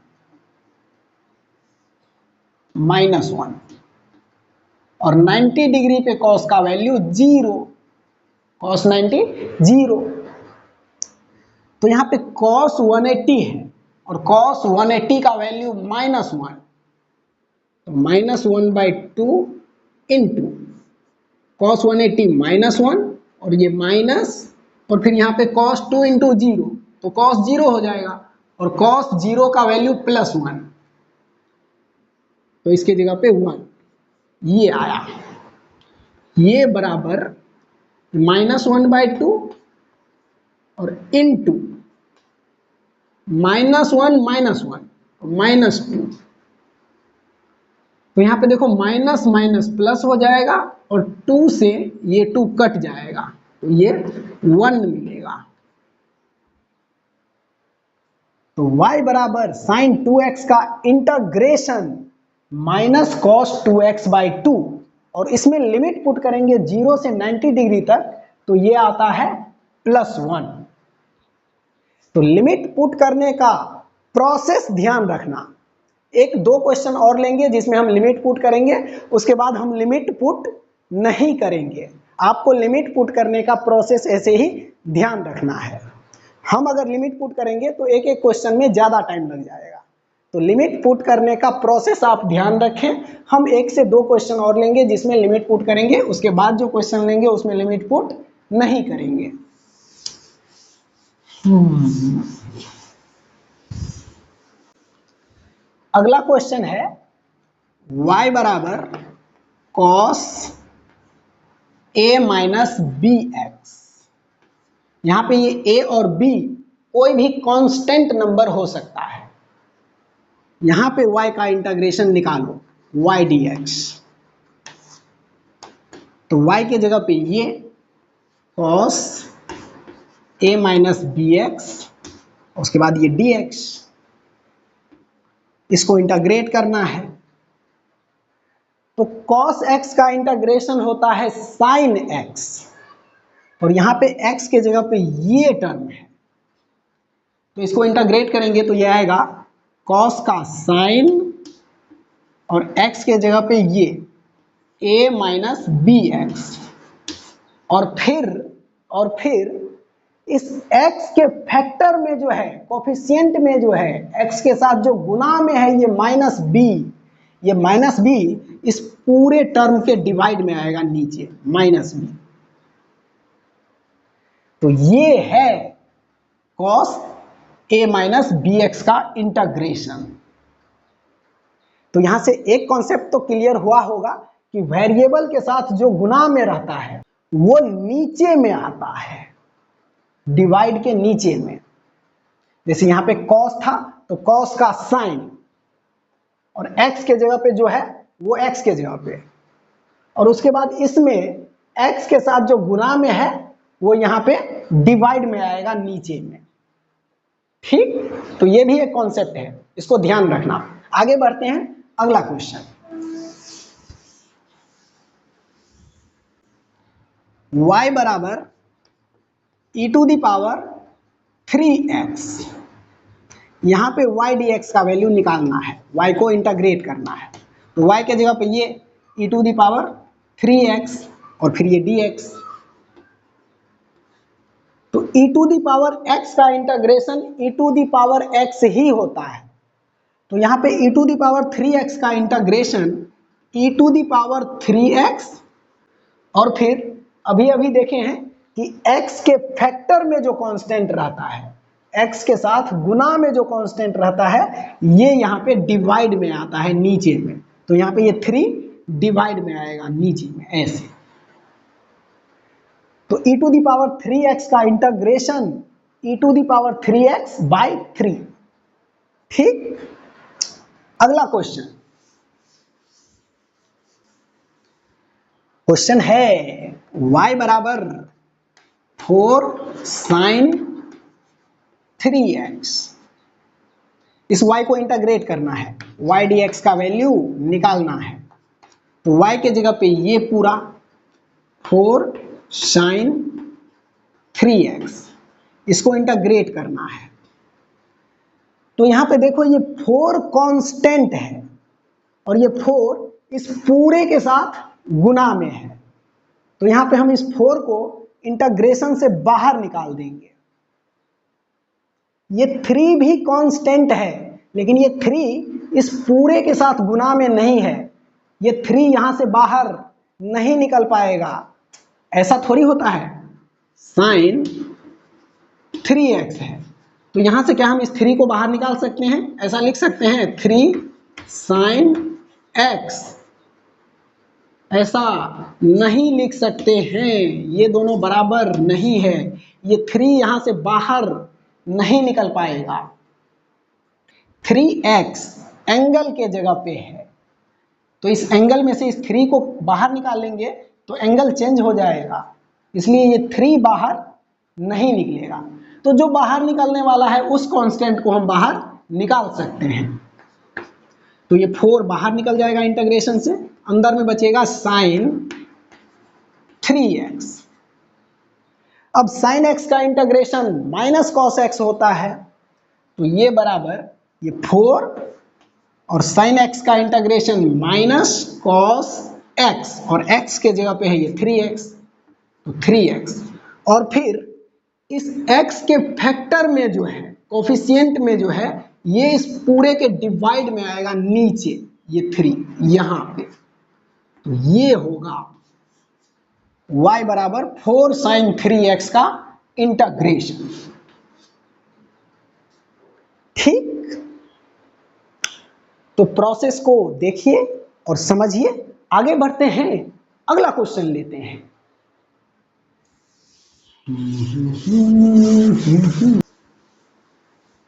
और 90 डिग्री पे cos का वैल्यू 0, cos 90 0। तो यहां पे cos 180 है और cos 180 का वैल्यू -1, तो -1/2 इंटू cos 180 -1 और ये माइनस और फिर यहाँ पे cos 2 इंटू 0 तो cos 0 हो जाएगा और cos 0 का वैल्यू +1 तो इसके जगह पे 1 ये आया, ये बराबर -1/2 और इंटू -1 -2 तो यहां पे देखो माइनस माइनस प्लस हो जाएगा और 2 से ये 2 कट जाएगा तो ये 1 मिलेगा। तो y बराबर sin 2x का integration minus cos 2x by 2 और इसमें लिमिट पुट करेंगे 0 से 90 डिग्री तक तो ये आता है +1। तो लिमिट पुट करने का प्रोसेस ध्यान रखना, एक दो क्वेश्चन और लेंगे जिसमें हम लिमिट पुट करेंगे, उसके बाद हम लिमिट पुट नहीं करेंगे। आपको लिमिट पुट करने का प्रोसेस ऐसे ही ध्यान रखना है। हम अगर लिमिट पुट करेंगे तो एक एक क्वेश्चन में ज़्यादा टाइम लग जाएगा, तो लिमिट पुट करने का प्रोसेस आप ध्यान रखें। हम एक से दो क्वेश्चन और लेंगे जिसमें लिमिट पुट करेंगे, उसके बाद जो क्वेश्चन लेंगे उसमें लिमिट पुट नहीं करेंगे। अगला क्वेश्चन है y बराबर cos a minus B X. यहां पे ये a और b कोई भी कांस्टेंट नंबर हो सकता है। यहां पे y का इंटीग्रेशन निकालो y dx, तो y के जगह पे ये cos a minus B X, उसके बाद ये dx, इसको इंटीग्रेट करना है तो cos x का इंटीग्रेशन होता है sin x और यहां पे x के जगह पे ये टर्म है तो इसको इंटीग्रेट करेंगे तो ये आएगा cos का sin और x के जगह पे ये a माइनस बी एक्स और फिर इस x के फैक्टर में जो है, कोफिशिएंट में जो है, x के साथ जो गुना में है ये माइनस बी, ये माइनस बी इस पूरे टर्म के डिवाइड में आएगा नीचे माइनस बी। तो ये है cos a minus B X का इंटीग्रेशन। तो यहां से एक कॉन्सेप्ट तो क्लियर हुआ होगा कि वेरिएबल के साथ जो गुना में रहता है वो नीचे में आता है, डिवाइड के नीचे में। जैसे यहां पे cos था तो कॉस का साइन, और x के जगह पे जो है वो x के जगह पे, और उसके बाद इसमें x के साथ जो गुना में है वो यहां पे डिवाइड में आएगा नीचे में। ठीक, तो ये भी एक कॉन्सेप्ट है, इसको ध्यान रखना। आगे बढ़ते हैं, अगला क्वेश्चन। y बराबर e to the power 3x, यहां पे y dx का वैल्यू निकालना है, y को इंटीग्रेट करना है। तो y के जगह पे ये e to the power 3x और फिर ये dx। तो e to the power x का integration e to the power x ही होता है। तो यहाँ पे e to the power 3x का integration e to the power 3x, और फिर अभी अभी देखे हैं कि x के फैक्टर में जो कांस्टेंट रहता है, x के साथ गुना में जो कांस्टेंट रहता है, ये यहाँ पे डिवाइड में आता है नीचे में। तो यहाँ पे ये 3 डिवाइड में आएगा नीचे में ऐसे। तो e to the power 3x का integration e to the power 3x by 3। ठीक, अगला क्वेश्चन, क्वेश्चन है y बराबर 4 साइन 3x, इस y को इंटीग्रेट करना है, y dx का वैल्यू निकालना है। तो y के जगह पे ये पूरा 4 साइन 3x, इसको इंटीग्रेट करना है। तो यहां पे देखो ये 4 कांस्टेंट है और ये 4 इस पूरे के साथ गुना में है। तो यहां पे हम इस 4 को इंटीग्रेशन से बाहर निकाल देंगे। ये 3 भी कांस्टेंट है, लेकिन ये 3 इस पूरे के साथ गुना में नहीं है, ये 3 यहां से बाहर नहीं निकल पाएगा। ऐसा थोड़ी होता है, साइन 3x है, तो यहां से क्या हम इस 3 को बाहर निकाल सकते हैं, ऐसा लिख सकते हैं 3 साइन x। ऐसा नहीं लिख सकते हैं, ये दोनों बराबर नहीं है, ये 3 यहां से बाहर नहीं निकल पाएगा। 3x एंगल के जगह पे है, तो इस एंगल में से इस 3 को बाहर निकाल लेंगे तो एंगल चेंज हो जाएगा, इसलिए ये 3 बाहर नहीं निकलेगा। तो जो बाहर निकलने वाला है उस कांस्टेंट को हम बाहर निकाल सकते हैं। तो ये 4 बाहर निकल जाएगा इंटीग्रेशन से, अंदर में बचेगा साइन 3x। अब साइन x का इंटीग्रेशन माइनस कॉस x होता है, तो ये बराबर ये 4 और साइन x का इंटीग्रेशन माइनस कॉस x, और x के जगह पे है ये 3x, तो 3x, और फिर इस x के फैक्टर में जो है, कोफिशिएंट में जो है, ये इस पूरे के डिवाइड में आएगा नीचे, ये 3 यहां पे। तो ये होगा y बराबर 4 साइन 3x का इंटीग्रेशन। ठीक, तो प्रोसेस को देखिए और समझिए। आगे बढ़ते हैं, अगला क्वेश्चन लेते हैं।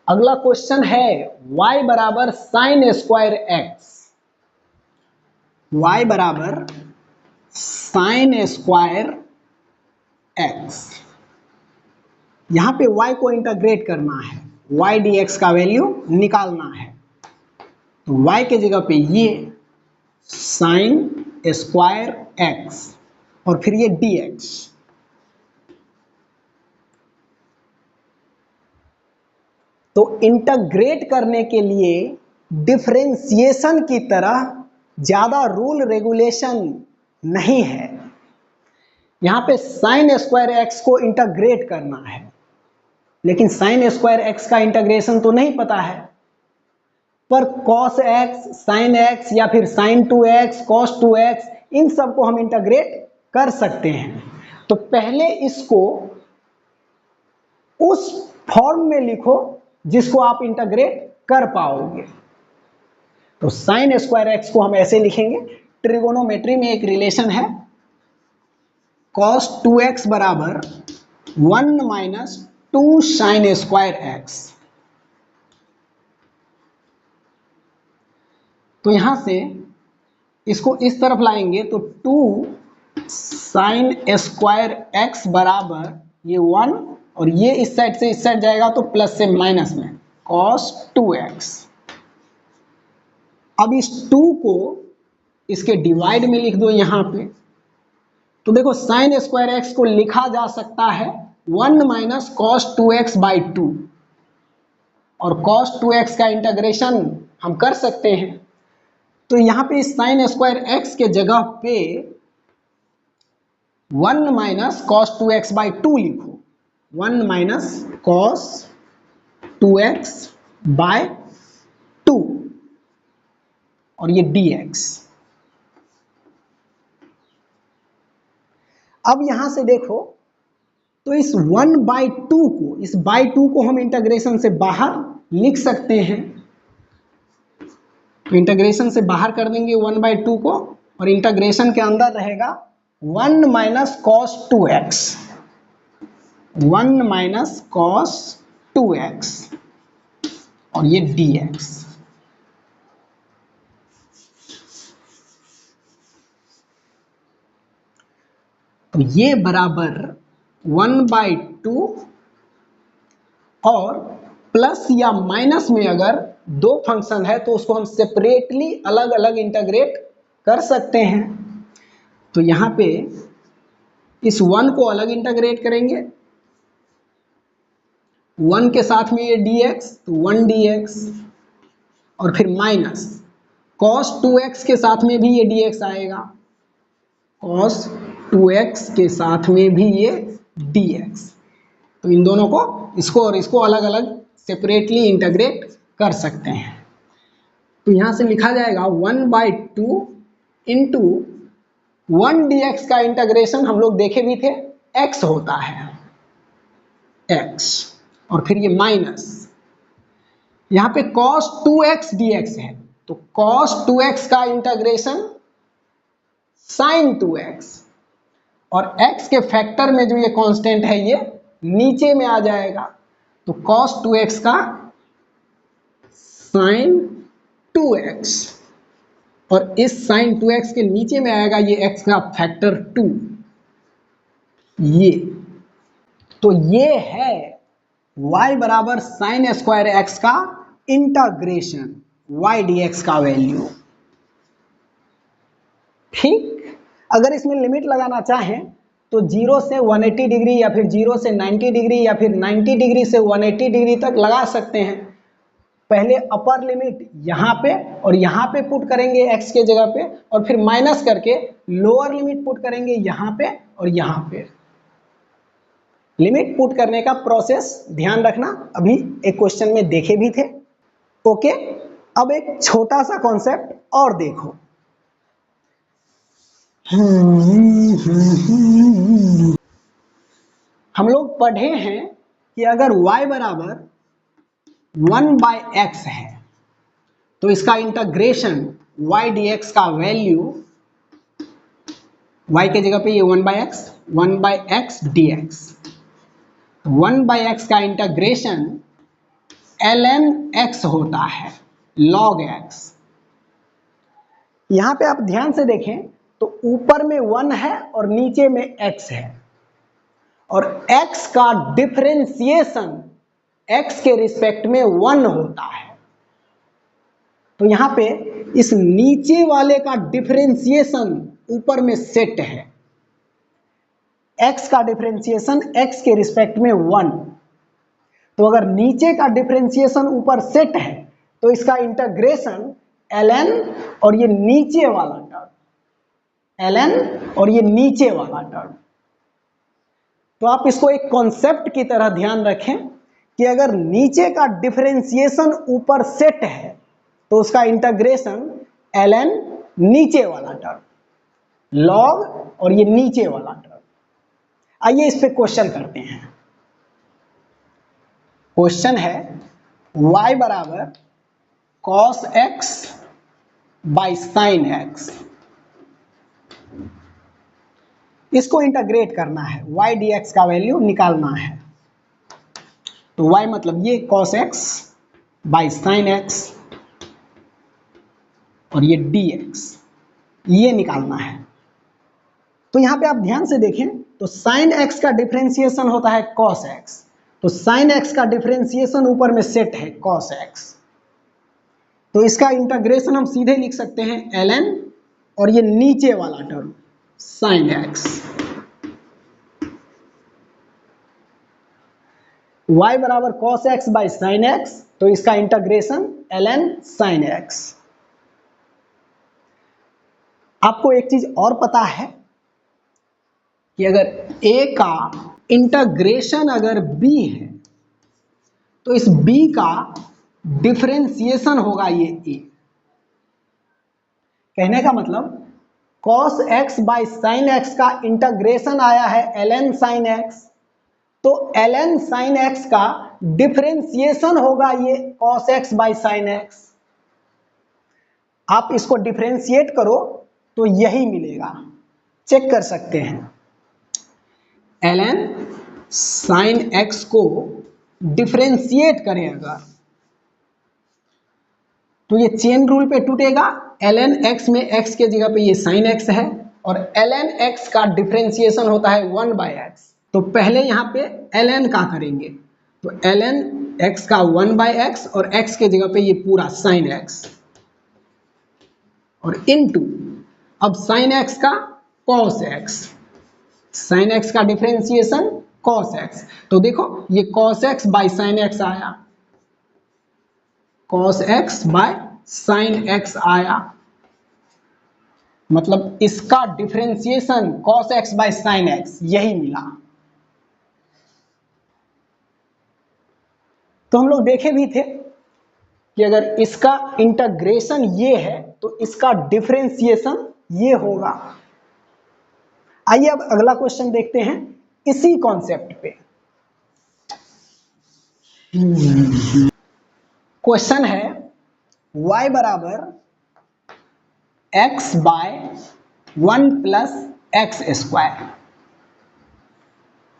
अगला क्वेश्चन है y बराबर साइन स्क्वायर x, y बराबर साइन स्क्वायर x। यहां पे y को इंटीग्रेट करना है, y dx का वैल्यू निकालना है। तो y के जगह पे ये साइन स्क्वायर x और फिर ये dx। तो इंटीग्रेट करने के लिए डिफरेंशिएशन की तरह ज्यादा रूल रेगुलेशन नहीं है। यहां पे साइन स्क्वायर एक्स को इंटीग्रेट करना है, लेकिन साइन स्क्वायर एक्स का इंटीग्रेशन तो नहीं पता है, पर कॉस एक्स, साइन एक्स या फिर साइन 2x, कॉस 2x, इन सब को हम इंटीग्रेट कर सकते हैं। तो पहले इसको उस फॉर्म में लिखो जिसको आप इंटीग्रेट कर पाओगे। तो साइन स्क्वायर एक्स को हम ऐसे लिखेंगे, ट्रिगोनोमेट्री में एक रिलेशन है, cos 2x बराबर 1 माइनस 2 साइन स्क्वायर एक्स। तो यहां से इसको इस तरफ लाएंगे तो 2 साइन स्क्वायर एक्स बराबर ये 1, और ये इस साइड से इस साइड जाएगा तो प्लस से माइनस में cos 2x। अब इस 2 को इसके डिवाइड में लिख दो यहां पे, तो देखो साइन स्क्वायर एक्स को लिखा जा सकता है 1 माइनस कॉस 2x बाई 2, और cos 2x का इंटीग्रेशन हम कर सकते हैं। तो यहां पे इस साइन स्क्वायर एक्स के जगह पे 1 माइनस कॉस 2x बाई 2 लिखो, 1 माइनस कॉस 2x बाय 2, और ये dx। अब यहां से देखो तो इस 1 बाई 2 को, इस बाई 2 को हम इंटीग्रेशन से बाहर लिख सकते हैं, तो इंटीग्रेशन से बाहर कर देंगे 1 बाई 2 को, और इंटीग्रेशन के अंदर रहेगा 1 minus cos 2x, 1 minus cos 2x, और ये dx। तो ये बराबर 1 बाई 2, और प्लस या माइनस में अगर दो फंक्शन है तो उसको हम सेपरेटली अलग अलग इंटीग्रेट कर सकते हैं। तो यहां पे इस 1 को अलग इंटीग्रेट करेंगे, 1 के साथ में ये dx, तो 1 dx, और फिर माइनस cos 2x के साथ में भी ये dx आएगा, cos 2x के साथ में भी ये dx। तो इन दोनों को, इसको और इसको अलग अलग सेपरेटली इंटीग्रेट कर सकते हैं। तो यहां से लिखा जाएगा 1 बाई 2 इंटू 1 dx का इंटीग्रेशन हम लोग देखे भी थे x होता है, x, और फिर ये माइनस, यहां पे cos 2x dx है, तो cos 2x का इंटीग्रेशन sin 2x, और x के फैक्टर में जो ये कांस्टेंट है ये नीचे में आ जाएगा, तो cos 2x का sin 2x, और इस sin 2x के नीचे में आएगा ये x का फैक्टर 2, ये। तो ये है y बराबर साइन स्क्वायर एक्स का इंटीग्रेशन, y dx का वैल्यू। ठीक, अगर इसमें लिमिट लगाना चाहें तो 0 से 180 डिग्री, या फिर 0 से 90 डिग्री, या फिर 90 डिग्री से 180 डिग्री तक लगा सकते हैं। पहले अपर लिमिट यहाँ पे और यहाँ पे पुट करेंगे x के जगह पे, और फिर माइनस करके लोअर लिमिट पुट करेंगे यहाँ पे और यहाँ पे। लिमिट पुट करने का प्रोसेस ध्यान रखना, अभी एक क्वेश्चन में देखे भी थे। ओके, अब एक छोटा सा कॉन्सेप्ट और देखो। हम लोग पढ़े हैं कि अगर y बराबर 1 बाई एक्स है तो इसका इंटीग्रेशन y dx का वैल्यू, y के जगह पे ये 1 by x dx, 1 by x का इंटीग्रेशन ln x होता है, log x। यहां पे आप ध्यान से देखें तो ऊपर में 1 है और नीचे में x है, और x का डिफरेंशिएशन x के रिस्पेक्ट में 1 होता है। तो यहां पे इस नीचे वाले का डिफरेंशिएशन ऊपर में सेट है, x का डिफरेंशिएशन x के रिस्पेक्ट में 1। तो अगर नीचे का डिफरेंशिएशन ऊपर सेट है तो इसका इंटीग्रेशन ln और ये नीचे वाला टर्म, ln और ये नीचे वाला टर्म। तो आप इसको एक कॉन्सेप्ट की तरह ध्यान रखें कि अगर नीचे का डिफरेंशिएशन ऊपर सेट है तो उसका इंटीग्रेशन ln नीचे वाला टर्म, log और ये नीचे वाला टर्म। आइए इस पे क्वेश्चन करते हैं। क्वेश्चन है y बराबर cos x by sine x, इसको इंटीग्रेट करना है, y dx का वैल्यू निकालना है। तो y मतलब ये cos x by sine x, और ये dx, ये निकालना है। तो यहाँ पे आप ध्यान से देखें तो sin x का डिफरेंशिएशन होता है cos x, तो sin x का डिफरेंशिएशन ऊपर में सेट है cos x, तो इसका इंटीग्रेशन हम सीधे लिख सकते हैं ln और ये नीचे वाला टर्म sin x, y बराबर cos x by sin x, तो इसका इंटीग्रेशन ln sin x। आपको एक चीज और पता है कि अगर a का इंटीग्रेशन अगर b है तो इस b का डिफरेंशिएशन होगा ये a। कहने का मतलब cos x by sin x का इंटीग्रेशन आया है ln sin x, तो ln sin x का डिफरेंशिएशन होगा ये cos x by sin x। आप इसको डिफरेंशिएट करो तो यही मिलेगा, चेक कर सकते हैं। ln sin x को डिफरेंशिएट करें अगर तो ये चेन रूल पे टूटेगा, ln x में x के जगह पे ये sin x है और ln x का डिफरेंशिएशन होता है 1 बाई x, तो पहले यहाँ पे ln का करेंगे, तो ln x का 1 बाई x और x के जगह पे ये पूरा sin x और इनटू अब sin x का cos x, sin x का डिफरेंशिएशन cos x, तो देखो ये cos x by sin x आया, cos x by sin x आया, मतलब इसका differentiation cos x by sin x यही मिला। तो हम लोग देखे भी थे कि अगर इसका इंटीग्रेशन ये है तो इसका डिफरेंशिएशन ये होगा। आइए अब अगला क्वेश्चन देखते हैं इसी कॉन्सेप्ट पे। क्वेश्चन है y बराबर x by 1 plus X square,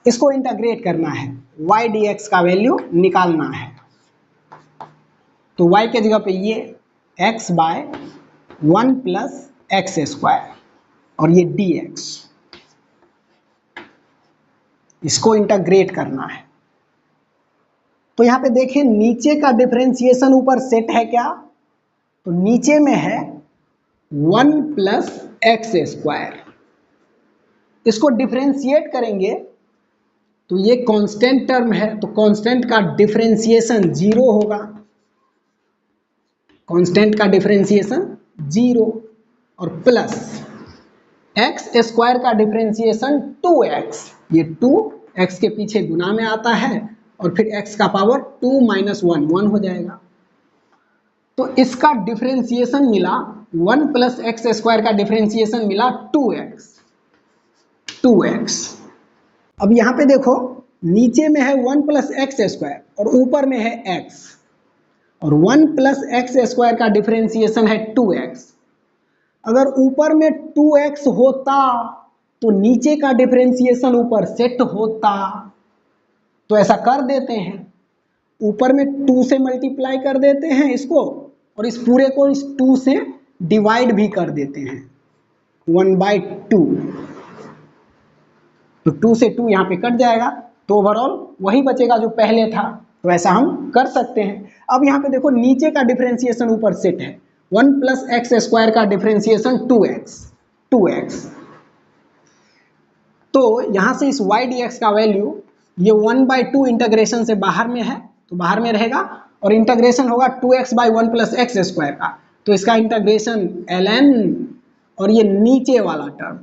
इसको इंटीग्रेट करना है, y dx का वैल्यू निकालना है, तो y के जगह पे ये x by 1 plus X square और ये dx, इसको इंटीग्रेट करना है। तो यहाँ पे देखें नीचे का डिफरेंशिएशन ऊपर सेट है क्या, तो नीचे में है 1 प्लस एक्स स्क्वायर, इसको डिफरेंशिएट करेंगे तो ये कांस्टेंट टर्म है, तो कांस्टेंट का डिफरेंशिएशन 0 होगा, कांस्टेंट का डिफरेंशिएशन 0 और प्लस एक्स स्क्वायर का डिफरेंशिएशन 2x, ये 2x के पीछे गुना में आता है और फिर x का पावर 2 माइनस 1 1 हो जाएगा, तो इसका डिफरेंशिएशन मिला 1 प्लस एक्स स्क्वायर का डिफरेंशिएशन मिला 2x। अब यहाँ पे देखो नीचे में है 1 प्लस एक्स स्क्वायर और ऊपर में है x, और 1 प्लस एक्स स्क्वायर का डिफरेंशिएशन है 2x। अगर ऊपर में 2x होता तो नीचे का डिफरेंशिएशन ऊपर सेट होता, तो ऐसा कर देते हैं, ऊपर में 2 से मल्टीप्लाई कर देते हैं इसको और इस पूरे को इस 2 से डिवाइड भी कर देते हैं 1/2, तो 2 से 2 यहाँ पे कट जाएगा, तो ओवरऑल वही बचेगा जो पहले था, तो ऐसा हम कर सकते हैं। अब यहाँ पे देखो नीचे का डिफरेंशिएशन ऊपर सेट है, 1 प्लस एक्स स्क्वायर का डिफरेंशिएशन 2x, तो यहाँ से इस y dx का वैल्यू ये 1/2 इंटीग्रेशन से बाहर में है तो बाहर में रहेगा और इंटीग्रेशन होगा 2x by 1 plus X square का, तो इसका इंटीग्रेशन ln और ये नीचे वाला टर्म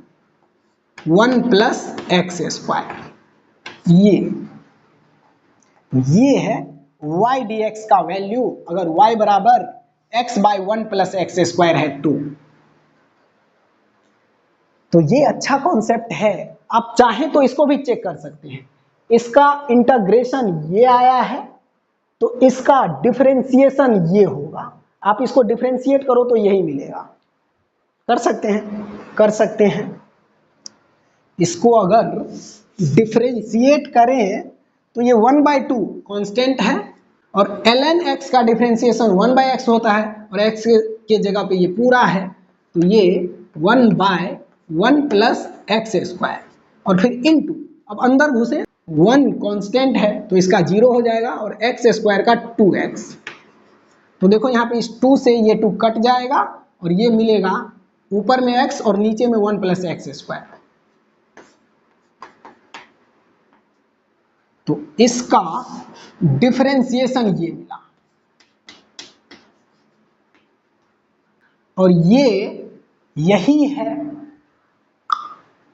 1 प्लस एक्स स्क्वायर, ये है y dx का वैल्यू अगर y बराबर x by 1 plus X square है तो ये अच्छा कॉन्सेप्ट है। आप चाहें तो इसको भी चेक कर सकते हैं, इसका इंटीग्रेशन ये आया है तो इसका डिफरेंशिएशन ये होगा, आप इसको डिफरेंशिएट करो तो यही मिलेगा। कर सकते हैं इसको अगर डिफरेंशिएट करें तो ये 1/2 कांस्टेंट है और ln x का डिफरेंशिएशन 1/x होता है और x के जगह पे ये पूरा है, तो ये 1/1 प्लस एक्स स्क्वायर और फिर इनटू, अब अंदर घुसे 1 कांस्टेंट है तो इसका 0 हो जाएगा और एक्स स्क्वायर का 2x। तो देखो यहाँ पे इस 2 से ये 2 कट जाएगा और ये मिलेगा ऊपर में x और नीचे में 1 प्लस एक्स स्क्वायर। तो इसका डिफरेंशिएशन ये मिला और ये यही है,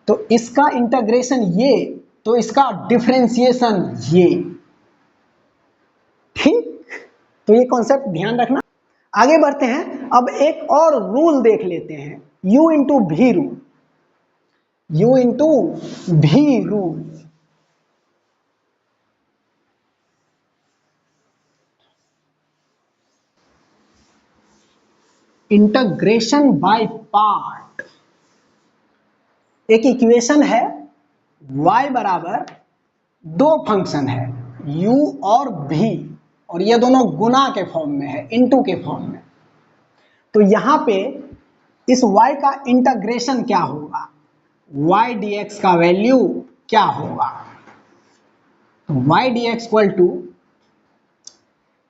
तो इसका इंटीग्रेशन ये, तो इसका डिफरेंशिएशन ये। ठीक, तो ये कॉन्सेप्ट ध्यान रखना। आगे बढ़ते हैं, अब एक और रूल देख लेते हैं, u इंटू भी रूल। u इंटू भी रूल, इंटीग्रेशन बाय पार्ट। एक इक्वेशन है y बराबर दो फंक्शन है u और v, और ये दोनों गुना के फॉर्म में है, इनटू के फॉर्म में। तो यहां पे इस y का इंटीग्रेशन क्या होगा, y dx का वैल्यू क्या होगा। तो y dx इक्वल टू,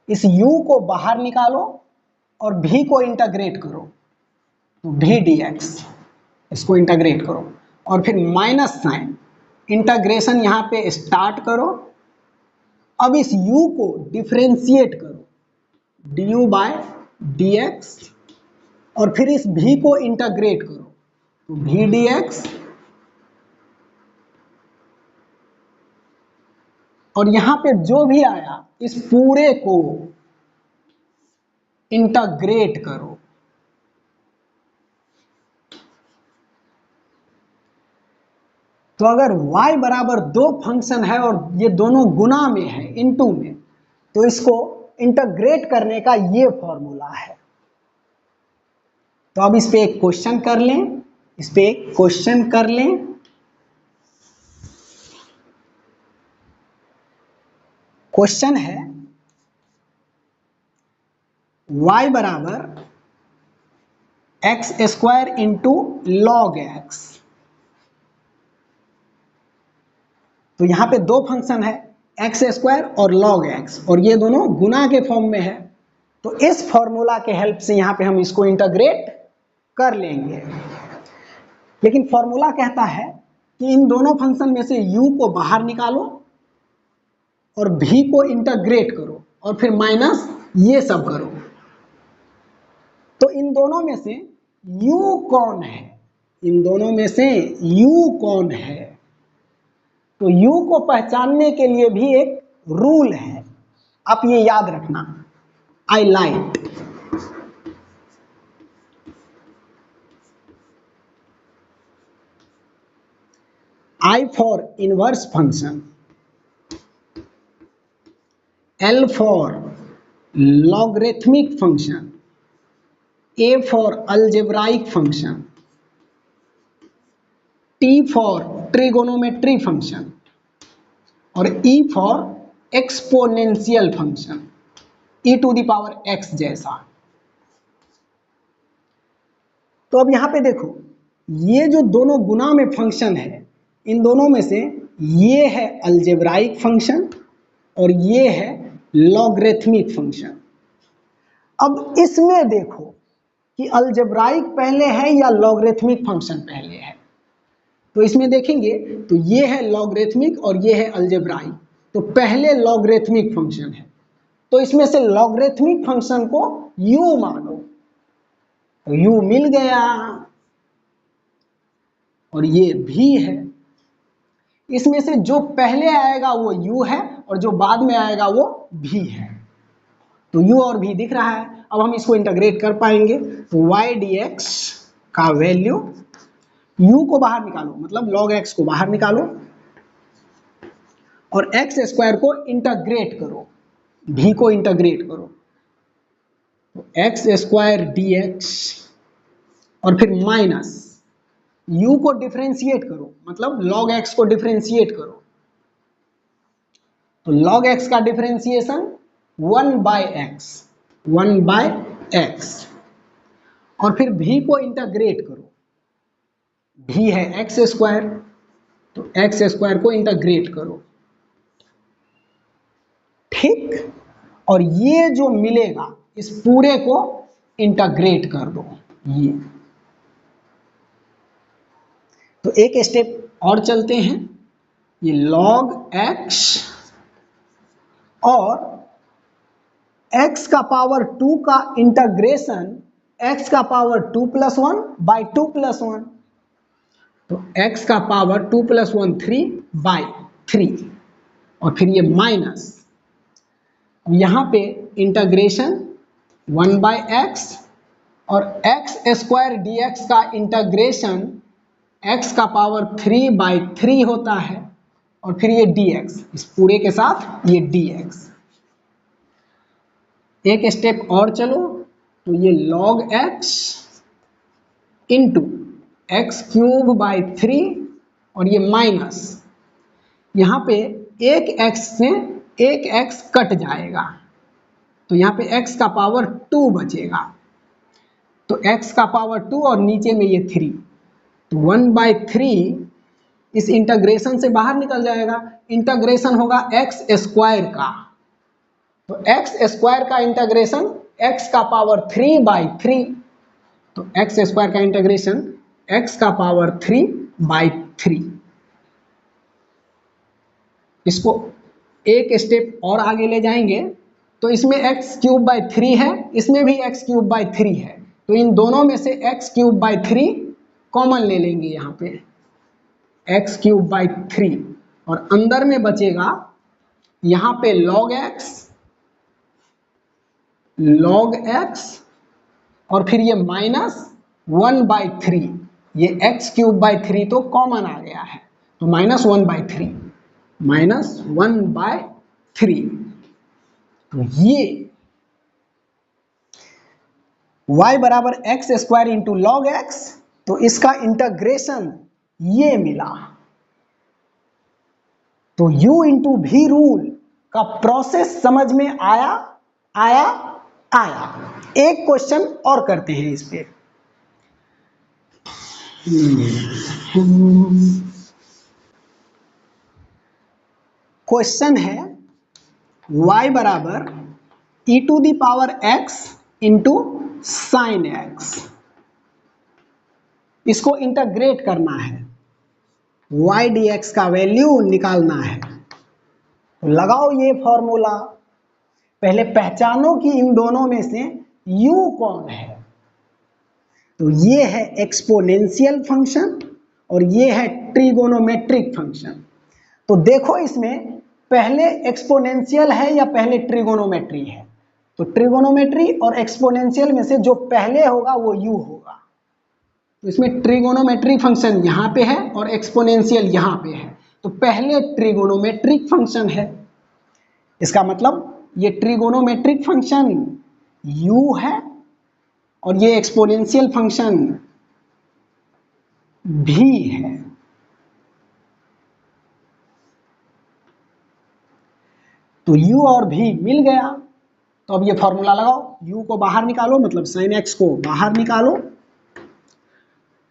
इस u को बाहर निकालो और v को इंटीग्रेट करो, तो v dx, इसको इंटीग्रेट करो और फिर माइनस साइन, इंटीग्रेशन यहां पे स्टार्ट करो। अब इस u को डिफरेंशिएट करो, du बाय dx, और फिर इस v को इंटीग्रेट करो, तो v dx, और यहां पे जो भी आया इस पूरे को इंटीग्रेट करो। तो अगर y बराबर दो फंक्शन है और ये दोनों गुना में है, इनटू में, तो इसको इंटीग्रेट करने का ये फॉर्मूला है। तो अब इस पे एक क्वेश्चन कर लें, इस पे एक क्वेश्चन कर लें। क्वेश्चन है y बराबर x square into log x. तो यहां पे दो फंक्शन है, एक्स स्क्वायर और लॉग एक्स, और ये दोनों गुना के फॉर्म में है। तो इस फॉर्मूला के हेल्प से यहां पे हम इसको इंटीग्रेट कर लेंगे। लेकिन फॉर्मूला कहता है कि इन दोनों फंक्शन में से u को बाहर निकालो और v को इंटीग्रेट करो और फिर माइनस ये सब करो। तो इन दोनों में से u कौन है, इन दोनों में से u कौन है। तो u को पहचानने के लिए भी एक रूल है, आप ये याद रखना, I light. I for inverse function, L for logarithmic function, A for algebraic function, T for trigonometry function और E for exponential function, e to the power x जैसा। तो अब यहां पे देखो, ये जो दोनों गुना में फंक्शन है, इन दोनों में से ये है अलजेब्राइक फंक्शन और ये है लॉगरिथमिक फंक्शन। अब इसमें देखो कि अलजेब्राइक पहले है या लॉगरिथमिक फंक्शन पहले है। तो इसमें देखेंगे तो ये है लॉगरिथमिक और ये है अलजेब्राइक, तो पहले लॉगरिथमिक फंक्शन है, तो इसमें से लॉगरिथमिक फंक्शन को u मानो, तो u मिल गया और ये भी है। इसमें से जो पहले आएगा वो u है और जो बाद में आएगा वो v है। तो u और v दिख रहा है। अब हम इसको इंटीग्रेट कर पाएंगे, तो y dx का वैल्यू, u को बाहर निकालो मतलब log x को बाहर निकालो और एक्स स्क्वायर को इंटीग्रेट करो, v को इंटीग्रेट करो, तो एक्स स्क्वायर dx और फिर माइनस u को डिफरेंशिएट करो मतलब log x को डिफरेंशिएट करो, तो log x का डिफरेंशिएशन 1/x, 1/x। और फिर भी को इंटीग्रेट करो। भी है एक्स स्क्वायर, तो एक्स स्क्वायर को इंटीग्रेट करो, ठीक। और ये जो मिलेगा इस पूरे को इंटीग्रेट कर दो ये। तो एक स्टेप और चलते हैं, ये log x और x का पावर 2 का इंटीग्रेशन x का पावर 2 + 1 बाई 2 + 1, तो x का पावर 2 + 1 3 बाई 3, और फिर ये माइनस, यहाँ पे इंटीग्रेशन 1 बाई एक्स और एक्स स्क्वायर डी एक्स का इंटीग्रेशन x का पावर 3 बाई 3 होता है, और फिर ये dx, इस पूरे के साथ ये dx। एक स्टेप और चलो, तो ये log x into x cube by 3 और ये माइनस, यहाँ पे एक x से एक x कट जाएगा, तो यहाँ पे x का पावर 2 बचेगा, तो x का पावर 2 और नीचे में ये 3, तो 1/3 इस इंटीग्रेशन से बाहर निकल जाएगा। इंटीग्रेशन होगा एक्स स्क्वायर का, तो एक्स स्क्वायर का इंटीग्रेशन x का पावर 3/3, तो एक्स स्क्वायर का इंटीग्रेशन x का पावर 3/3। इसको एक स्टेप और आगे ले जाएंगे, तो इसमें x³/3 है, इसमें भी x³/3 है, तो इन दोनों में से x³/3 कॉमन ले लेंगे यहाँ पे x³/3, और अंदर में बचेगा यहाँ पे log x और फिर ये माइनस 1/3, ये x³/3 तो कॉमन आ गया है, तो -1/3, -1/3, तो ये y बराबर x² इंटू log x, तो इसका इंटीग्रेशन ये मिला। तो u इंटू भी रूल का प्रोसेस समझ में आया? एक क्वेश्चन और करते हैं इस पे। क्वेश्चन है y बराबर e⁻x इंटू साइन x, इसको इंटीग्रेट करना है, y dx का वैल्यू निकालना है। तो लगाओ ये फॉर्मूला, पहले पहचानो कि इन दोनों में से u कौन है। तो ये है एक्सपोनेंशियल फंक्शन और ये है ट्रिगोनोमेट्रिक फंक्शन। तो देखो इसमें पहले एक्सपोनेंशियल है या पहले ट्रिगोनोमेट्री है, तो ट्रिगोनोमेट्री और एक्सपोनेंशियल में से जो पहले होगा वो u होगा। तो इसमें ट्रिगोनोमेट्रिक फंक्शन यहाँ पे है और एक्सपोनेंशियल यहाँ पे है, तो पहले ट्रिगोनोमेट्रिक फंक्शन है, इसका मतलब ये ट्रिगोनोमेट्रिक फंक्शन u है और ये एक्सपोनेंशियल फंक्शन भी है। तो u और v मिल गया, तो अब ये फॉर्मूला लगाओ, u को बाहर निकालो, मतलब sin x को बाहर निकालो,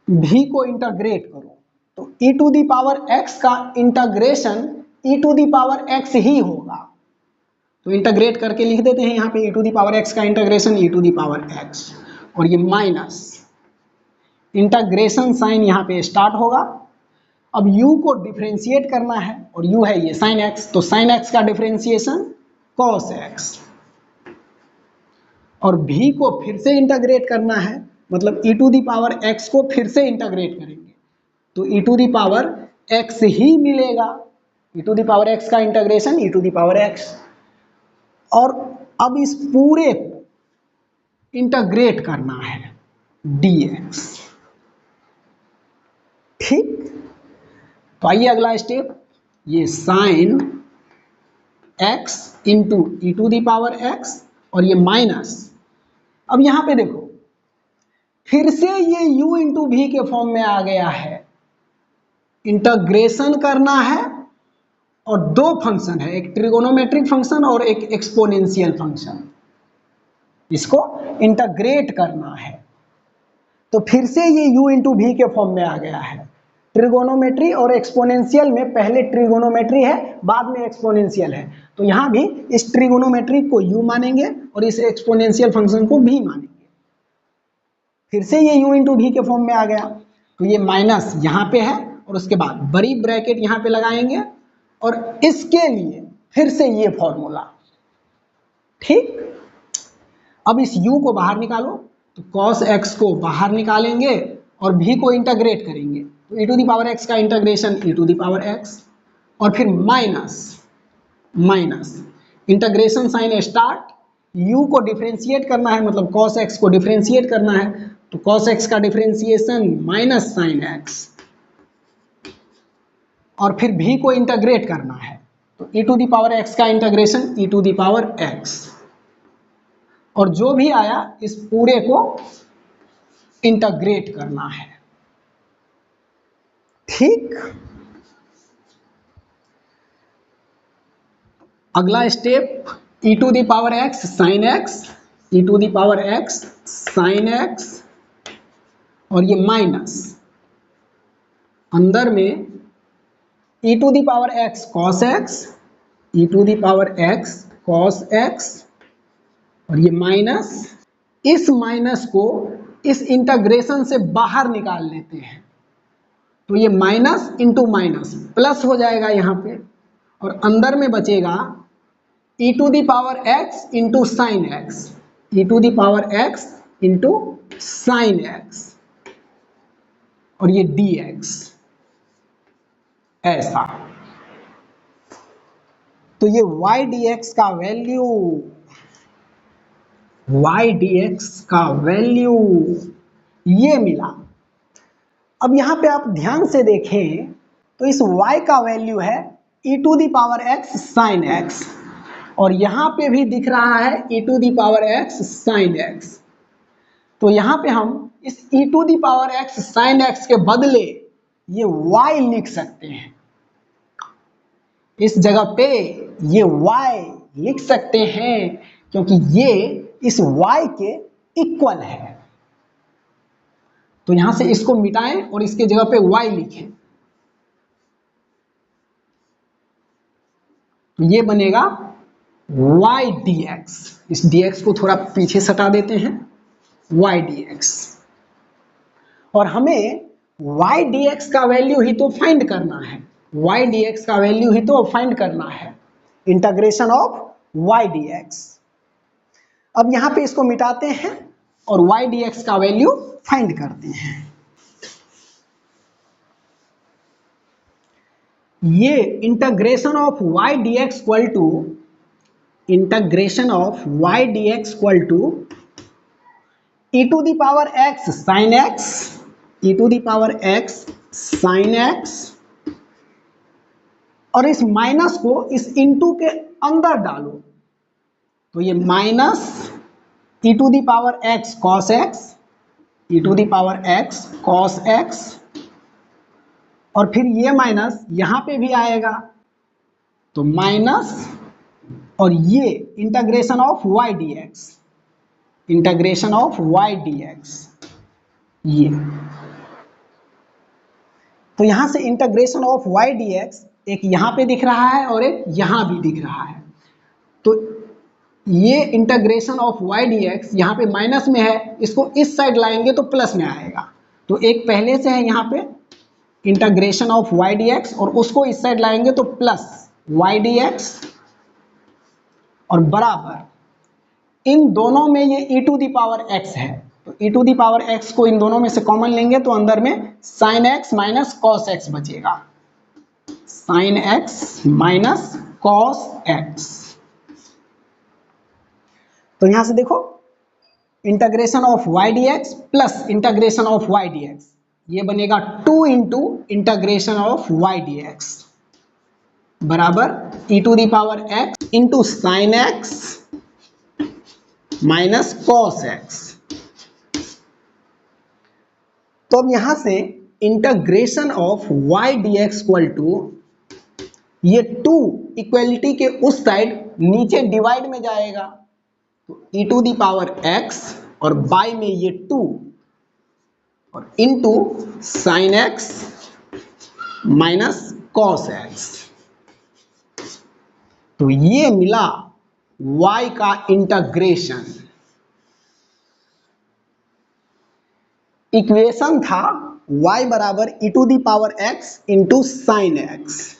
v को इंटीग्रेट करो, तो e⁻x का इंटीग्रेशन e⁻x ही होगा। तो इंटीग्रेट करके लिख देते हैं यहाँ पे e⁻x का इंटीग्रेशन e⁻x, और ये माइनस इंटीग्रेशन साइन यहाँ पे स्टार्ट होगा। अब u को डिफरेंशिएट करना है और u है ये sin x, तो sin x का डिफरेंशिएशन cos x, और v को फिर से इंटीग्रेट करना है, मतलब e⁻x को फिर से इंटीग्रेट करेंगे, तो e⁻x ही मिलेगा, e⁻x का इंटीग्रेशन e⁻x, और अब इस पूरे को इंटीग्रेट करना है dx, ठीक। तो आइए अगला स्टेप, ये साइन x इंटू e⁻x और ये माइनस, अब यहां पे देखो फिर से ये u इंटू भी के फॉर्म में आ गया है, इंटीग्रेशन करना है, और दो फंक्शन है, एक ट्रिगोनोमेट्रिक फंक्शन और एक एक्सपोनेंशियल फंक्शन, इसको इंटीग्रेट करना है। तो फिर से ये u इंटू भी के फॉर्म में आ गया है। ट्रिगोनोमेट्री और एक्सपोनेंशियल में पहले ट्रिगोनोमेट्री है, बाद में एक्सपोनेंशियल है, तो यहाँ भी इस ट्रिगोनोमेट्री को u मानेंगे और इस एक्सपोनेंशियल फंक्शन को v मानेंगे। फिर से ये u इंटू भी के फॉर्म में आ गया, तो ये माइनस यहाँ पे है और उसके बाद बड़ी ब्रैकेट यहाँ पे लगाएंगे और इसके लिए फिर से ये फॉर्मूला। ठीक, अब इस u को बाहर निकालो, तो cos x को बाहर निकालेंगे और v को इंटीग्रेट करेंगे, तो e to the power x का integration e to the power x और फिर minus minus integration sine start, u को डिफरेंशिएट करना है, मतलब cos x को डिफरेंशिएट करना है, तो cos x का डिफरेंशिएशन माइनस साइन x और फिर v को इंटीग्रेट करना है, तो e to the power x का integration e to the power x और जो भी आया इस पूरे को इंटीग्रेट करना है। ठीक, अगला step e to the power x sine x, e to the power x sine x और ये माइनस अंदर में e to the power x cos x, e to the power x cos x और ये माइनस, इस minus को इस integration से बाहर निकाल लेते हैं, तो ये माइनस इंटू माइनस प्लस हो जाएगा यहाँ पे और अंदर में बचेगा e to the power x into sine x, e to the power x into sine x और ये dx ऐसा। तो ये y dx का वैल्यू, y dx का वैल्यू ये मिला। अब यहां पे आप ध्यान से देखें तो इस y का वैल्यू है e to the power x sine x और यहां पे भी दिख रहा है e to the power x sine x, तो यहां पे हम इस e to the power x sine x के बदले ये y लिख सकते हैं, इस जगह पे ये y लिख सकते हैं क्योंकि ये इस y के इक्वल है। तो यहां से इसको मिटाएं और इसके जगह पे y लिखें, तो ये बनेगा y dx। इस dx को थोड़ा पीछे सटा देते हैं, y dx। और हमें y dx का वैल्यू ही तो फाइंड करना है, y dx का वैल्यू ही तो फाइंड करना है, इंटीग्रेशन ऑफ y dx। अब यहां पे इसको मिटाते हैं और y dx का वैल्यू फाइंड करते हैं। ये integration of y dx equal to integration of y dx equal to e to the power x sine x, e to the power x sine x और इस माइनस को इस इनटू के अंदर डालो, तो ये minus e to the power x cos x, e to the power x cos x और फिर ये माइनस यहां पे भी आएगा, तो माइनस और ये integration of y dx, integration of y dx ये। तो यहां से इंटीग्रेशन ऑफ y dx एक यहां पे दिख रहा है और एक यहां भी दिख रहा है, तो ये इंटीग्रेशन ऑफ y dx यहाँ पे माइनस में है, इसको इस साइड लाएंगे तो प्लस में आएगा, तो एक पहले से है यहाँ पे इंटीग्रेशन ऑफ y dx और उसको इस साइड लाएंगे तो प्लस y dx और बराबर इन दोनों में ये e to the power x है, तो e to the power x को इन दोनों में से कॉमन लेंगे तो अंदर में sine x minus cos x बचेगा, sine x minus cos x। तो यहां से देखो integration of y dx plus integration of y dx ये बनेगा 2 into integration of y dx बराबर e to the power x into sine x minus cos x। तो अब यहां से integration of y dx equal to ये 2 equality के उस साइड नीचे डिवाइड में जाएगा, तो e to the power x और बाय में ये 2 और into sine X minus cos X. तो ये मिला y का इंटीग्रेशन। इक्वेशन था y बराबर e to the power x into sine X.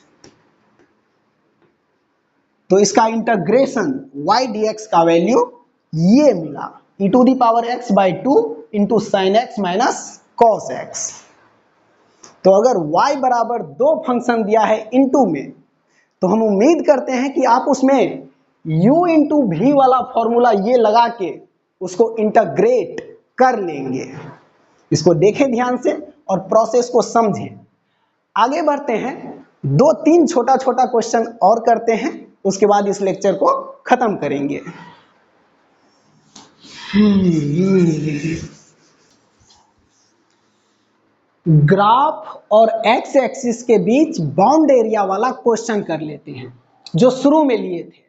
तो इसका इंटीग्रेशन y dx का वैल्यू ये मिला e to the power x by 2 into sine X minus cos X. तो अगर y बराबर दो फंक्शन दिया है इनटू में, तो हम उम्मीद करते हैं कि आप उसमें u इंटू भी वाला फॉर्मूला ये लगा के उसको इंटीग्रेट कर लेंगे। इसको देखें ध्यान से और प्रोसेस को समझें। आगे बढ़ते हैं, दो तीन छोटा छोटा क्वेश्चन और करते हैं, उसके बाद इस लेक्चर को खत्म करेंगे। ग्राफ और एक्स एक्सिस के बीच बाउंड एरिया वाला क्वेश्चन कर लेते हैं जो शुरू में लिए थे।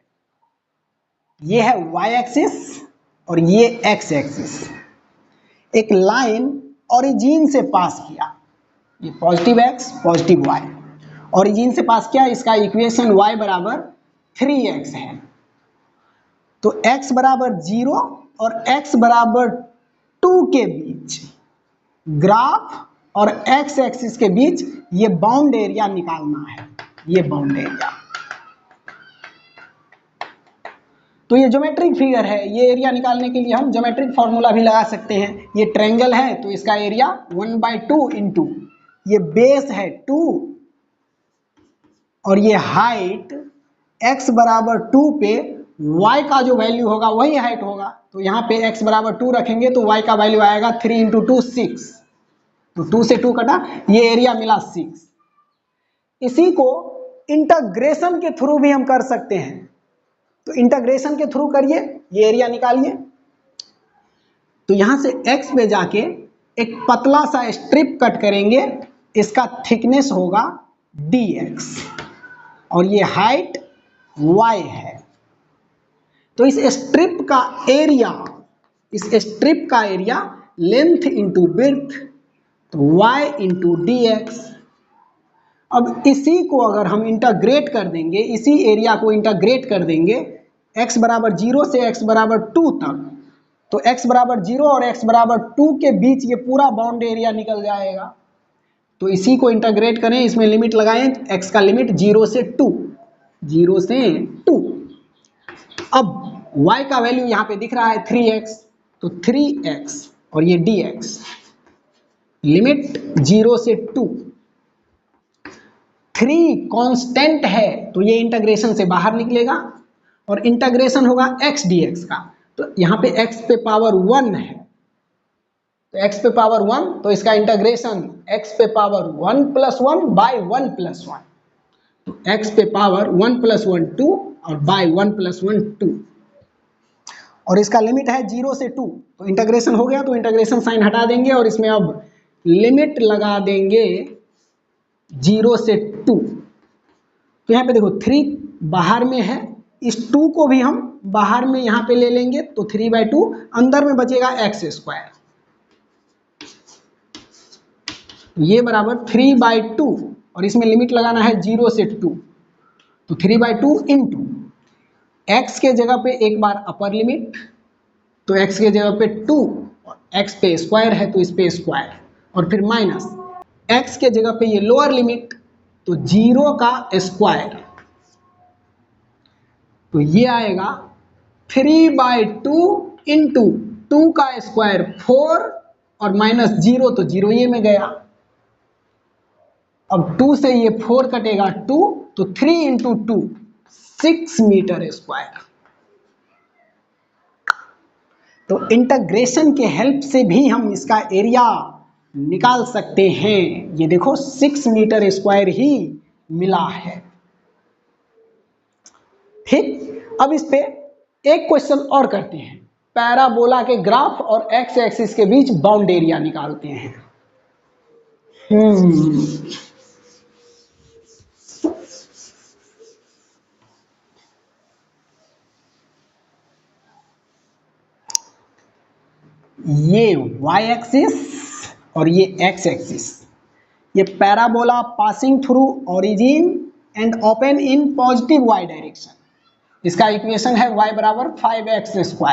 ये है वाई एक्सिस और ये एक्स एक्सिस। एक लाइन ओरिजिन से पास किया, ये positive X positive Y, origin से पास किया। इसका इक्वेशन y बराबर 3x है। तो x बराबर 0 और x बराबर 2 के बीच ग्राफ और x एक्सिस के बीच ये बाउंड एरिया निकालना है, ये बाउंड एरिया। तो ये ज्योमेट्रिक फिगर है, ये एरिया निकालने के लिए हम ज्योमेट्रिक फॉर्मूला भी लगा सकते हैं। ये ट्रायंगल है तो इसका एरिया 1/2 इंटू ये बेस है 2 और ये हाइट x बराबर 2 पे y का जो वैल्यू होगा वही हाइट होगा। तो यहाँ पे x बराबर 2 रखेंगे तो y का वैल्यू आएगा 3 इंटू 2 6। तो 2 से 2 कटा, ये एरिया मिला 6। इसी को इंटीग्रेशन के थ्रू भी हम कर सकते हैं। तो इंटीग्रेशन के थ्रू करिए, ये एरिया निकालिए। तो यहां से x पे जाके एक पतला सा स्ट्रिप कट करेंगे, इसका थिकनेस होगा dx और ये हाइट y है। तो इस स्ट्रिप का एरिया, इस स्ट्रिप का एरिया लेंथ इंटू विड्थ, तो y इंटू dx। अब इसी को अगर हम इंटीग्रेट कर देंगे, इसी एरिया को इंटीग्रेट कर देंगे x बराबर 0 से x बराबर 2 तक, तो x बराबर 0 और x बराबर 2 के बीच ये पूरा बाउंड एरिया निकल जाएगा। तो इसी को इंटीग्रेट करें, इसमें लिमिट लगाएं, x का लिमिट 0 से 2, 0 से 2। अब y का वैल्यू यहाँ पे दिख रहा है 3x, तो 3x और ये dx, लिमिट 0 से 2। 3 कांस्टेंट है तो ये इंटीग्रेशन से बाहर निकलेगा और इंटीग्रेशन होगा x dx का। तो यहाँ पे x पे पावर 1 है, तो x पे पावर 1, तो इसका इंटीग्रेशन x पे पावर 1 प्लस 1 बाई 1 प्लस 1। तो x पे पावर 1 प्लस 1 2 और बाई 1 प्लस 1 2, और इसका लिमिट है 0 से 2। तो इंटीग्रेशन हो गया, तो इंटीग्रेशन साइन हटा देंगे और इसमें अब लिमिट लगा देंगे 0 से 2। तो यहाँ पे देखो 3 बाहर में है, इस 2 को भी हम बाहर में यहाँ पे ले लेंगे, तो 3/2 अंदर में बचेगा x स्क्वायर। ये बराबर 3/2 और इसमें लिमिट लगाना है 0 से 2, तो 3/2 इंटू x के जगह पे एक बार अपर लिमिट, तो x के जगह पे 2 और x पे स्क्वायर है तो इस पे स्क्वायर, और फिर माइनस x के जगह पे ये लोअर लिमिट, तो 0 का स्क्वायर, तो ये आएगा 3/2 इंटू 2 का स्क्वायर 4 और माइनस 0, तो 0 ये में गया। अब 2 से ये 4 कटेगा 2, तो 3 इंटू 2 6 मीटर स्क्वायर। तो इंटीग्रेशन के हेल्प से भी हम इसका एरिया निकाल सकते हैं। ये देखो 6 मीटर स्क्वायर ही मिला है। ठीक, अब इस पे एक क्वेश्चन और करते हैं। पैराबोला के ग्राफ और एक्स एक्सिस के बीच बाउंड एरिया निकालते हैं। ये y एक्सिस और ये एक्स एक्सिस। ये parabola passing through origin and open in positive Y direction, इसका इक्वेशन है y बराबर 5x²।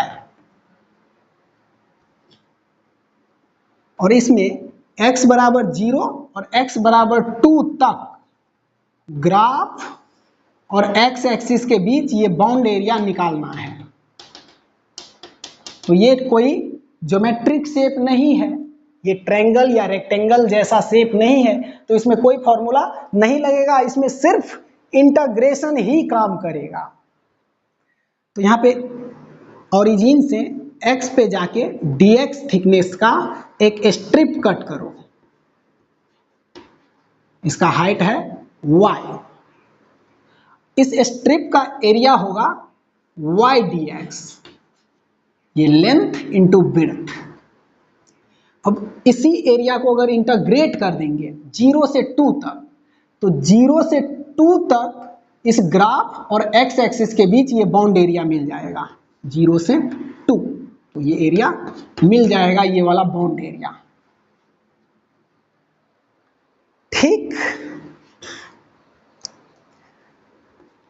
और इसमें x बराबर 0 और x बराबर 2 तक ग्राफ और x एक्सिस के बीच ये बाउंड एरिया निकालना है। तो ये कोई ज्योमेट्रिक शेप नहीं है, ये ट्रायंगल या रेक्टेंगल जैसा शेप नहीं है, तो इसमें कोई फॉर्मूला नहीं लगेगा, इसमें सिर्फ इंटीग्रेशन ही काम करेगा। तो यहाँ पे ओरिजिन से x पे जाके dx थिकनेस का एक स्ट्रिप कट करो, इसका हाइट है y। इस स्ट्रिप का एरिया होगा y dx, ये लेंथ इंटू विड्थ। अब इसी एरिया को अगर इंटीग्रेट कर देंगे 0 से 2 तक, तो 0 से 2 तक इस ग्राफ और x एक्सिस के बीच ये बाउंड एरिया मिल जाएगा, 0 से 2, तो ये एरिया मिल जाएगा, ये वाला बाउंड एरिया। ठीक,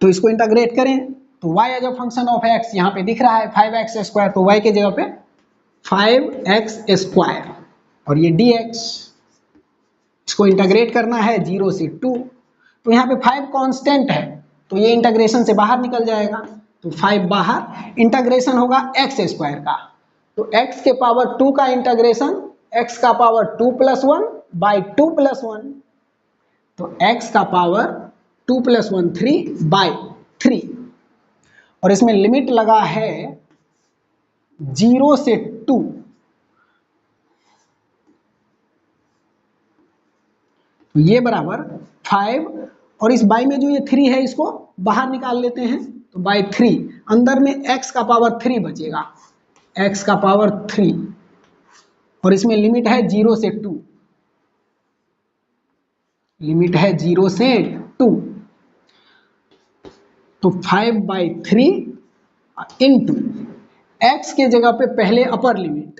तो इसको इंटीग्रेट करें तो y as a function of x यहाँ पे दिख रहा है 5x², तो y के जगह पे 5x² और ये dx, इसको इंटीग्रेट करना है 0 से 2, तो यहाँ पे 5 कांस्टेंट है, तो ये इंटीग्रेशन से बाहर निकल जाएगा, तो 5 बाहर, इंटीग्रेशन होगा x² का, तो x के पावर 2 का इंटीग्रेशन x का पावर 2 + 1 बाई 2 + 1, तो x का पावर 2 + 1 3/3, और इसमें लिमिट लगा है 0 से 2, तो ये बराबर 5, और इस बाई में जो ये 3 है इसको बाहर निकाल लेते हैं, तो बाई 3, अंदर में x का पावर 3 बचेगा, x का पावर 3, और इसमें लिमिट है 0 से 2, लिमिट है 0 से 2, तो 5/3 इंटू x के जगह पे पहले अपर लिमिट,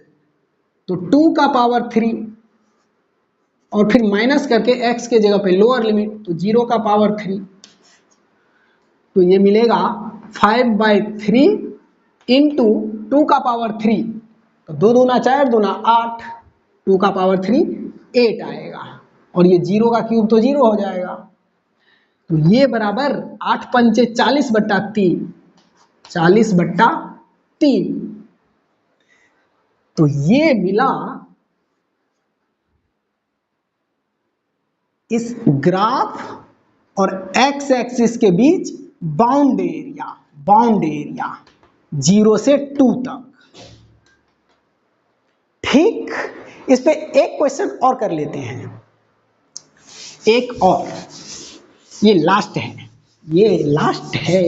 तो 2 का पावर 3, और फिर माइनस करके x के जगह पे लोअर लिमिट, तो 0 का पावर 3, तो ये मिलेगा 5/3 इंटू 2 का पावर 3, तो 2 दूना 4 दूना 8, 2 का पावर 3 8 आएगा, और ये 0 का क्यूब तो 0 हो जाएगा, तो ये बराबर 8 पंचे 40/3, 40/3, तो ये मिला इस ग्राफ और x एक्सिस के बीच बाउंड एरिया, 0 से 2 तक। ठीक, इस पे एक क्वेश्चन और कर लेते हैं, एक और, ये लास्ट है, ये लास्ट है।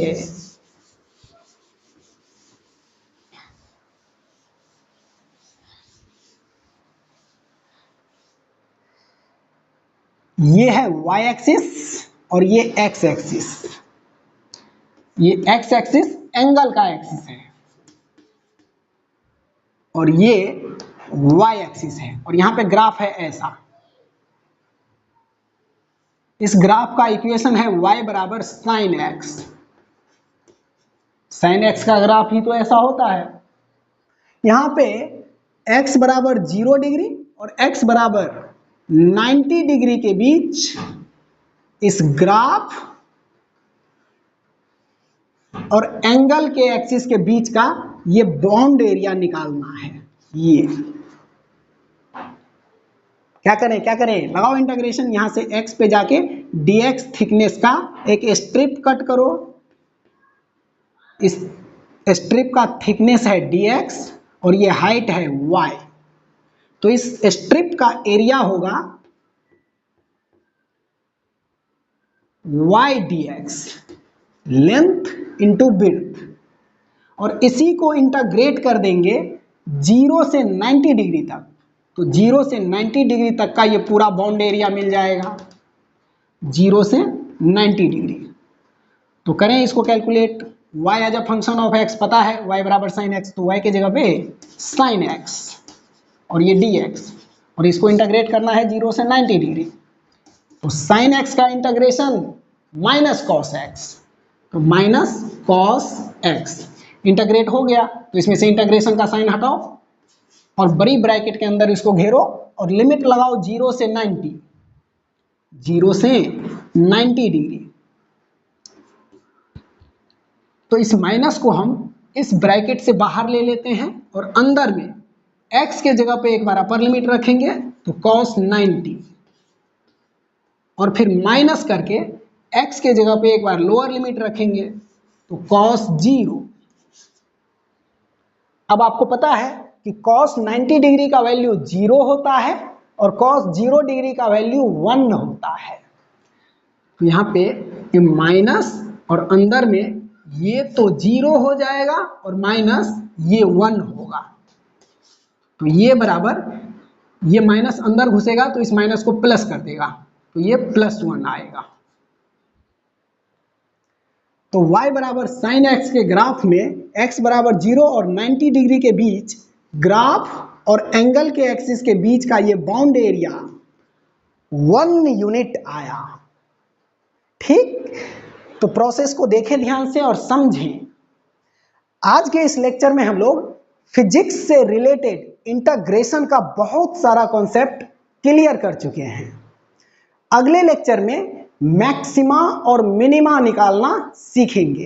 ये है y एक्सिस और ये x एक्सिस, ये x एक्सिस एंगल का एक्सिस है और ये y एक्सिस है, और यहां पे ग्राफ है ऐसा। इस ग्राफ का इक्वेशन है y बराबर sin x। sin x का ग्राफ ही तो ऐसा होता है। यहां पे x बराबर 0 डिग्री और x बराबर 90 डिग्री के बीच इस ग्राफ और एंगल के एक्सिस के बीच का ये बाउंड एरिया निकालना है। ये क्या करें, लगाओ इंटीग्रेशन, यहां से x पे जाके dx थिकनेस का एक स्ट्रिप कट करो, इस स्ट्रिप का थिकनेस है dx और ये हाइट है y, तो इस स्ट्रिप का एरिया होगा y dx, length into width, और इसी को इंटीग्रेट कर देंगे 0 से 90 डिग्री तक, तो 0 से 90 डिग्री तक का ये पूरा बाउंड एरिया मिल जाएगा, 0 से 90 डिग्री। तो करें इसको calculate, y as a function of x पता है, y बराबर sin x, तो y के जगह पे sin x और ये dx, और इसको इंटीग्रेट करना है 0 से 90 डिग्री। तो साइन एक्स का इंटीग्रेशन माइनस कॉस एक्स, तो माइनस कॉस एक्स इंटीग्रेट हो गया। तो इसमें से इंटीग्रेशन का साइन हटाओ और बड़ी ब्रैकेट के अंदर इसको घेरो और लिमिट लगाओ 0 से 90, 0 से 90 डिग्री। तो इस माइनस को हम इस ब्रैकेट से बाहर ले लेते हैं और अंदर में x के जगह पे एक बार अपर लिमिट रखेंगे तो cos 90, और फिर माइनस करके x के जगह पे एक बार लोअर लिमिट रखेंगे तो cos 0। अब आपको पता है कि cos 90 डिग्री का वैल्यू 0 होता है और cos 0 डिग्री का वैल्यू 1 होता है। तो यहाँ पे ये माइनस और अंदर में ये तो 0 हो जाएगा और माइनस ये 1 होगा। तो ये बराबर, ये माइनस अंदर घुसेगा तो इस माइनस को प्लस कर देगा, तो ये +1 आएगा। तो y बराबर साइन एक्स के ग्राफ में x बराबर 0 और 90 डिग्री के बीच ग्राफ और एंगल के एक्सिस के बीच का ये बाउंड एरिया 1 यूनिट आया। ठीक, तो प्रोसेस को देखें ध्यान से और समझें। आज के इस लेक्चर में हम लोग फिजिक्स से रिलेटेड इंटीग्रेशन का बहुत सारा कॉन्सेप्ट क्लियर कर चुके हैं। अगले लेक्चर में मैक्सिमा और मिनिमा निकालना सीखेंगे।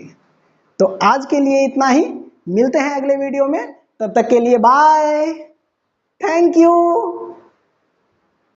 तो आज के लिए इतना ही, मिलते हैं अगले वीडियो में, तब तक के लिए बाय, थैंक यू।